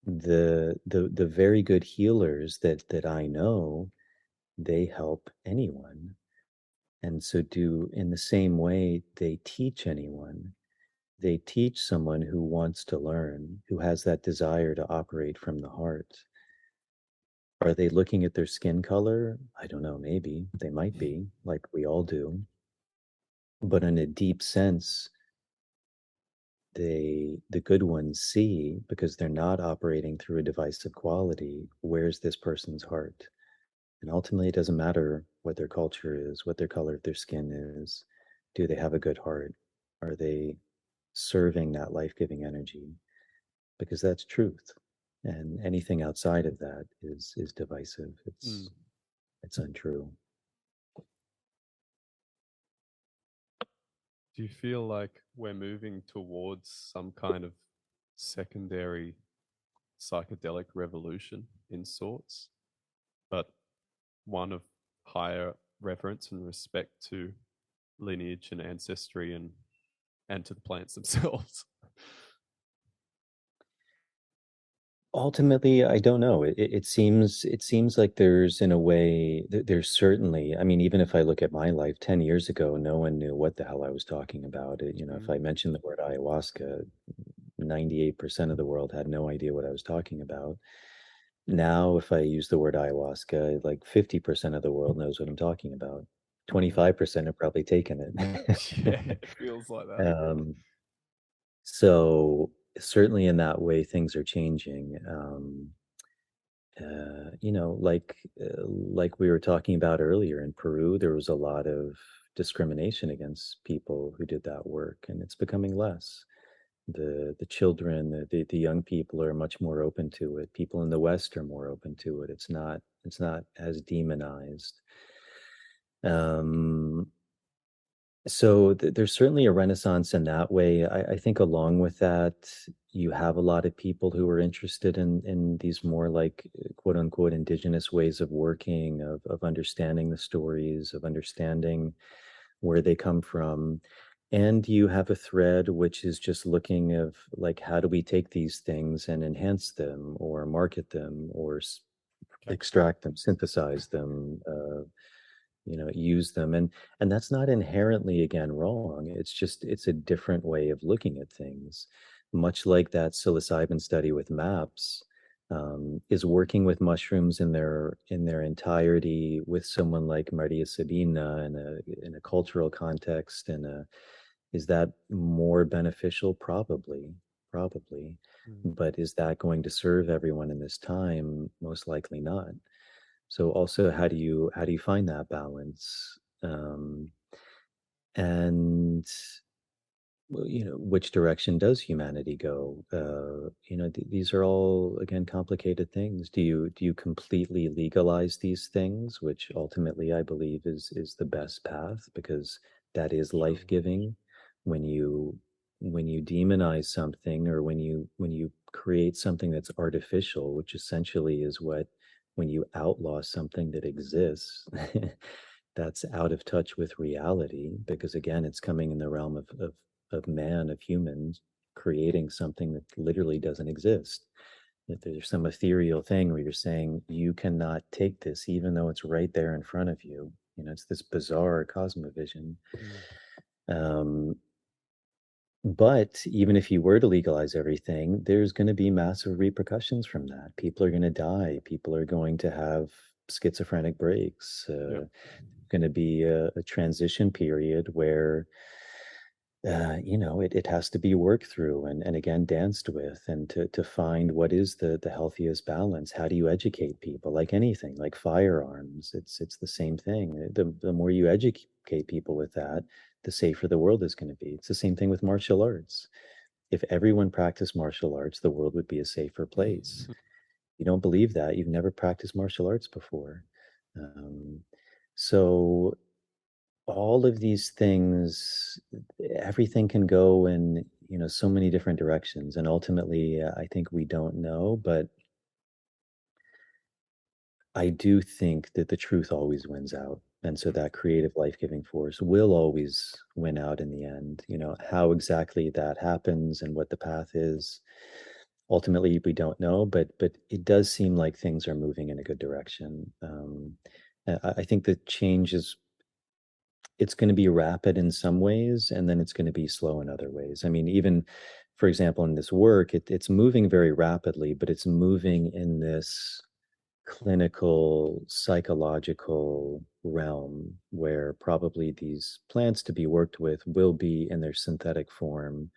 the very good healers that I know, they help anyone. And so do in the same way they teach anyone. They teach someone who wants to learn, who has that desire to operate from the heart. Are they looking at their skin color? I don't know, maybe. They might be, like we all do. But in a deep sense, the good ones see, because they're not operating through a divisive quality, where's this person's heart? And ultimately, it doesn't matter what their culture is, what their color of their skin is. Do they have a good heart? Are they serving that life-giving energy? Because that's truth. And anything outside of that is divisive. It's untrue. Do you feel like we're moving towards some kind of secondary psychedelic revolution in sorts, but one of higher reverence and respect to lineage and ancestry and to the plants themselves? Ultimately, I don't know. It seems like there's, in a way, there's certainly. I mean, even if I look at my life 10 years ago, no one knew what the hell I was talking about. If I mentioned the word ayahuasca, 98% of the world had no idea what I was talking about. Now, if I use the word ayahuasca, like 50% of the world knows what I'm talking about. 25% have probably taken Yeah, it. it feels like that. So certainly in that way, things are changing. Like we were talking about earlier, in Peru, there was a lot of discrimination against people who did that work, and it's becoming less. The children, the young people are much more open to it. People in the West are more open to it. It's not as demonized. Um, so there's certainly a renaissance in that way. I think along with that, you have a lot of people who are interested in these more like quote unquote indigenous ways of working, of understanding the stories, of understanding where they come from. And you have a thread which is just looking of like, how do we take these things and enhance them or market them or extract them, synthesize them, use them. And that's not inherently, again, wrong. It's a different way of looking at things. Much like that psilocybin study with maps, is working with mushrooms in their entirety with someone like Maria Sabina in a cultural context, is that more beneficial? Probably. But is that going to serve everyone in this time? Most likely not. So also, how do you find that balance? And well, which direction does humanity go? These are all, again, complicated things. Do you completely legalize these things, which ultimately I believe is the best path, because that is life-giving. When you demonize something, or when you create something that's artificial, which essentially is what, when you outlaw something that exists, that's out of touch with reality, because again, it's coming in the realm of man, of humans, creating something that literally doesn't exist. That there's some ethereal thing where you're saying you cannot take this, even though it's right there in front of you. It's this bizarre cosmovision. But even if you were to legalize everything, there's going to be massive repercussions from that. People are going to die. People are going to have schizophrenic breaks. Yep. going to be a transition period where it has to be worked through and again danced with, and to find what is the healthiest balance. How do you educate people? Like anything, like firearms, it's the same thing. The more you educate people with that, the safer the world is going to be. It's the same thing with martial arts. If everyone practiced martial arts, the world would be a safer place. You don't believe that, you've never practiced martial arts before. um, so all of these things, everything can go in, so many different directions, and ultimately, I think we don't know, but I do think that the truth always wins out. And so that creative life-giving force will always win out in the end. How exactly that happens and what the path is, ultimately we don't know, but it does seem like things are moving in a good direction. I think the change is, it's going to be rapid in some ways, and then it's going to be slow in other ways. I mean, even for example, in this work, it's moving very rapidly, but it's moving in this clinical psychological realm where probably these plants to be worked with will be in their synthetic form,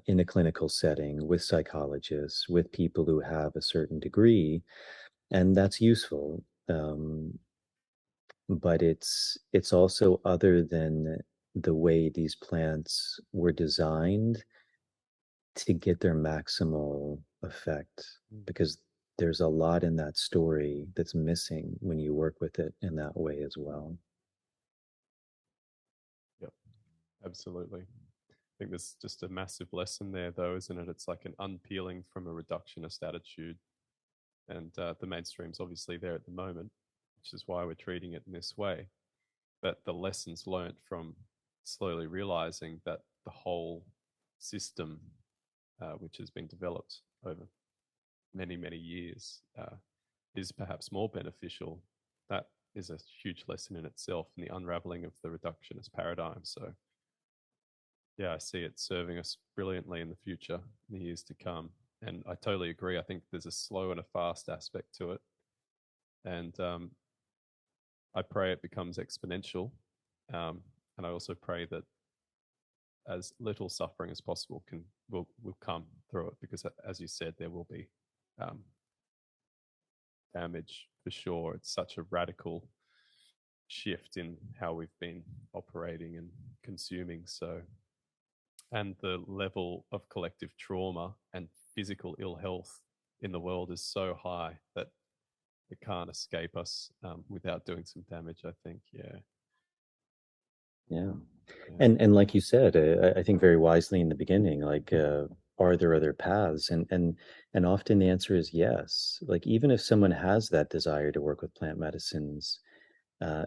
in a clinical setting with psychologists, with people who have a certain degree, and that's useful. But it's also other than the way these plants were designed to get their maximal effect, because there's a lot in that story that's missing when you work with it in that way as well. Yep, absolutely. I think there's just a massive lesson there, though, isn't it? It's like an unpeeling from a reductionist attitude. And the mainstream's obviously there at the moment, which is why we're treating it in this way. But the lessons learned from slowly realizing that the whole system, which has been developed over many, many years, is perhaps more beneficial. That is a huge lesson in itself in the unraveling of the reductionist paradigm. So, yeah, I see it serving us brilliantly in the future, in the years to come. And I totally agree. I think there's a slow and a fast aspect to it. And I pray it becomes exponential. And I also pray that as little suffering as possible will come through it, because as you said, there will be damage for sure. It's such a radical shift in how we've been operating and consuming. So, and the level of collective trauma and physical ill health in the world is so high that it can't escape us without doing some damage, I think. Yeah. Yeah. And like you said, I think very wisely in the beginning, like, are there other paths? And often the answer is yes. Like, even if someone has that desire to work with plant medicines,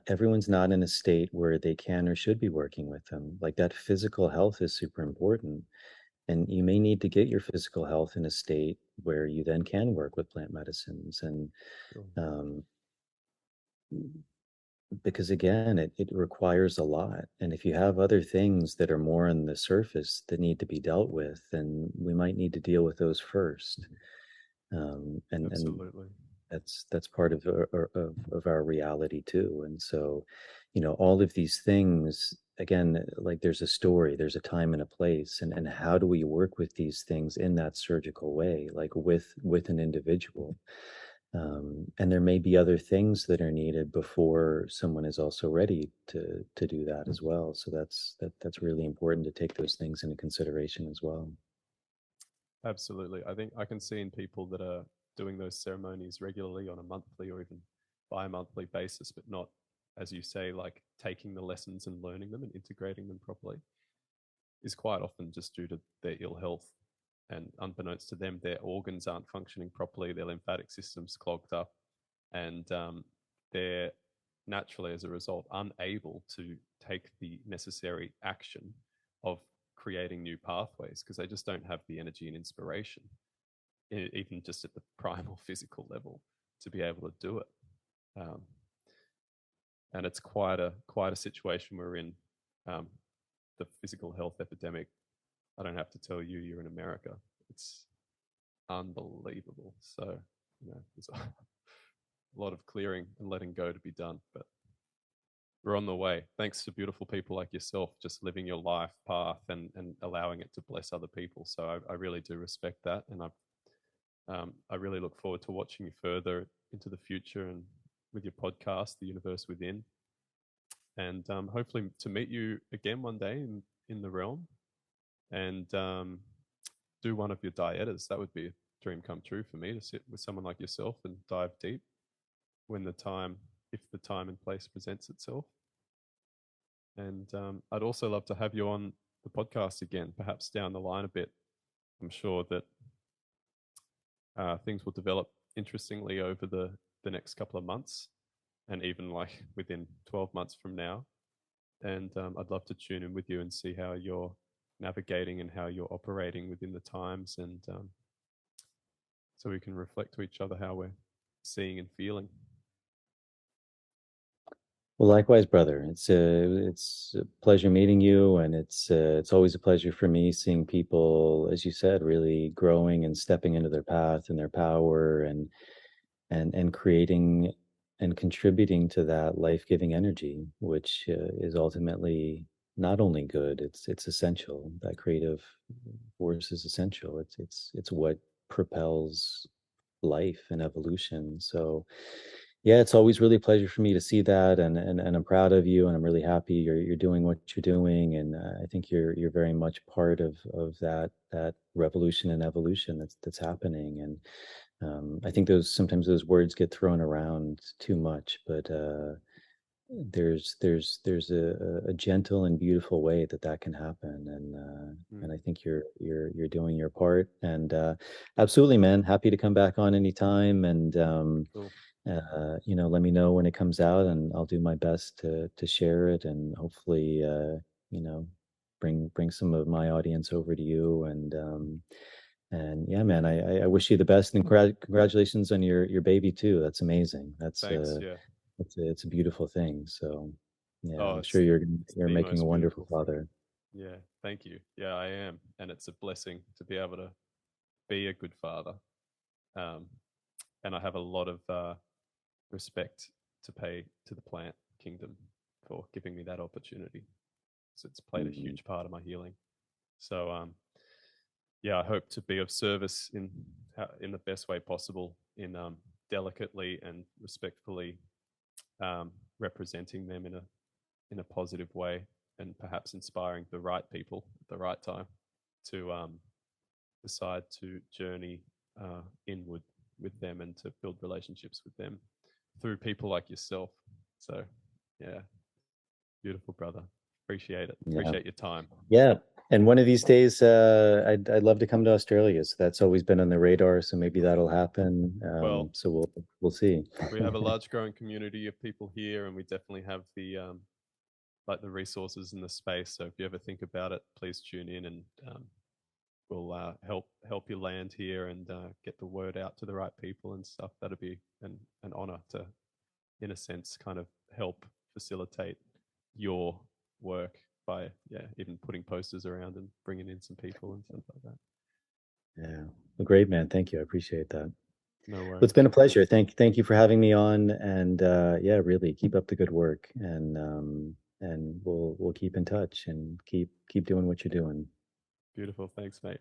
everyone's not in a state where they can or should be working with them. Like, that physical health is super important. And you may need to get your physical health in a state where you then can work with plant medicines. And Sure. Because again, it requires a lot. And if you have other things that are more on the surface that need to be dealt with, then we might need to deal with those first. And Absolutely. that's part of our reality too. And so, all of these things, again, like, there's a story, there's a time and a place, and how do we work with these things in that surgical way, like with an individual. And there may be other things that are needed before someone is also ready to do that as well. So that's really important to take those things into consideration as well. Absolutely. I think I can see in people that are doing those ceremonies regularly on a monthly or even bi-monthly basis, but not, as you say, like taking the lessons and learning them and integrating them properly, is quite often just due to their ill health. And unbeknownst to them, their organs aren't functioning properly, their lymphatic system's clogged up, and they're naturally, as a result, unable to take the necessary action of creating new pathways because they just don't have the energy and inspiration, even just at the primal physical level, to be able to do it. And it's quite a situation we're in. The physical health epidemic, I don't have to tell you, you're in America. It's unbelievable. So, there's a lot of clearing and letting go to be done. But we're on the way. Thanks to beautiful people like yourself, just living your life path and allowing it to bless other people. So I really do respect that, and I really look forward to watching you further into the future and with your podcast, The Universe Within, and hopefully to meet you again one day in the realm, and do one of your dietas. That would be a dream come true for me, to sit with someone like yourself and dive deep when the time, if the time and place presents itself. And I'd also love to have you on the podcast again, perhaps down the line a bit. I'm sure that things will develop interestingly over the next couple of months, and even like within 12 months from now. And I'd love to tune in with you and see how you're navigating and how you're operating within the times, and so we can reflect to each other how we're seeing and feeling. Well, likewise, brother. It's a pleasure meeting you, and it's always a pleasure for me seeing people, as you said, really growing and stepping into their path and their power, and creating and contributing to that life-giving energy, which is ultimately not only good, it's essential. That creative force is essential. It's what propels life and evolution. So yeah, it's always really a pleasure for me to see that, and I'm proud of you, and I'm really happy you're doing what you're doing, and I think you're very much part of that revolution and evolution that's happening. And I think sometimes those words get thrown around too much, but there's a gentle and beautiful way that can happen, and I think you're doing your part, and absolutely, man, happy to come back on anytime, and Cool. let me know when it comes out, and I'll do my best to share it, and hopefully bring some of my audience over to you, and yeah, man, I wish you the best, and congratulations on your baby too. That's amazing. Thanks. Yeah. It's a beautiful thing. So yeah, Oh, I'm it's sure you're the making a most wonderful beautiful thing. father. Yeah. Thank you. Yeah, I am, and it's a blessing to be able to be a good father. Um, and I have a lot of respect to pay to the plant kingdom for giving me that opportunity. So it's played a huge part of my healing. So yeah, I hope to be of service in the best way possible, in delicately and respectfully representing them in a positive way, and perhaps inspiring the right people at the right time to decide to journey inward with them, and to build relationships with them through people like yourself. So yeah, beautiful, brother. Appreciate it. Yeah. Appreciate your time. Yeah. And one of these days, I'd love to come to Australia. So that's always been on the radar. So maybe that'll happen. Well, So we'll see. we have a large growing community of people here, and we definitely have the like the resources in the space. So if you ever think about it, please tune in, and we'll help you land here, and get the word out to the right people and stuff. That'd be an honor to, in a sense, kind of help facilitate your work by even putting posters around and bringing in some people and stuff like that. Yeah. Well, great, man. Thank you. I appreciate that. No worries. Well, it's been a pleasure. Thank you for having me on, and yeah, really keep up the good work, and we'll keep in touch, and keep doing what you're doing. Beautiful. Thanks, mate.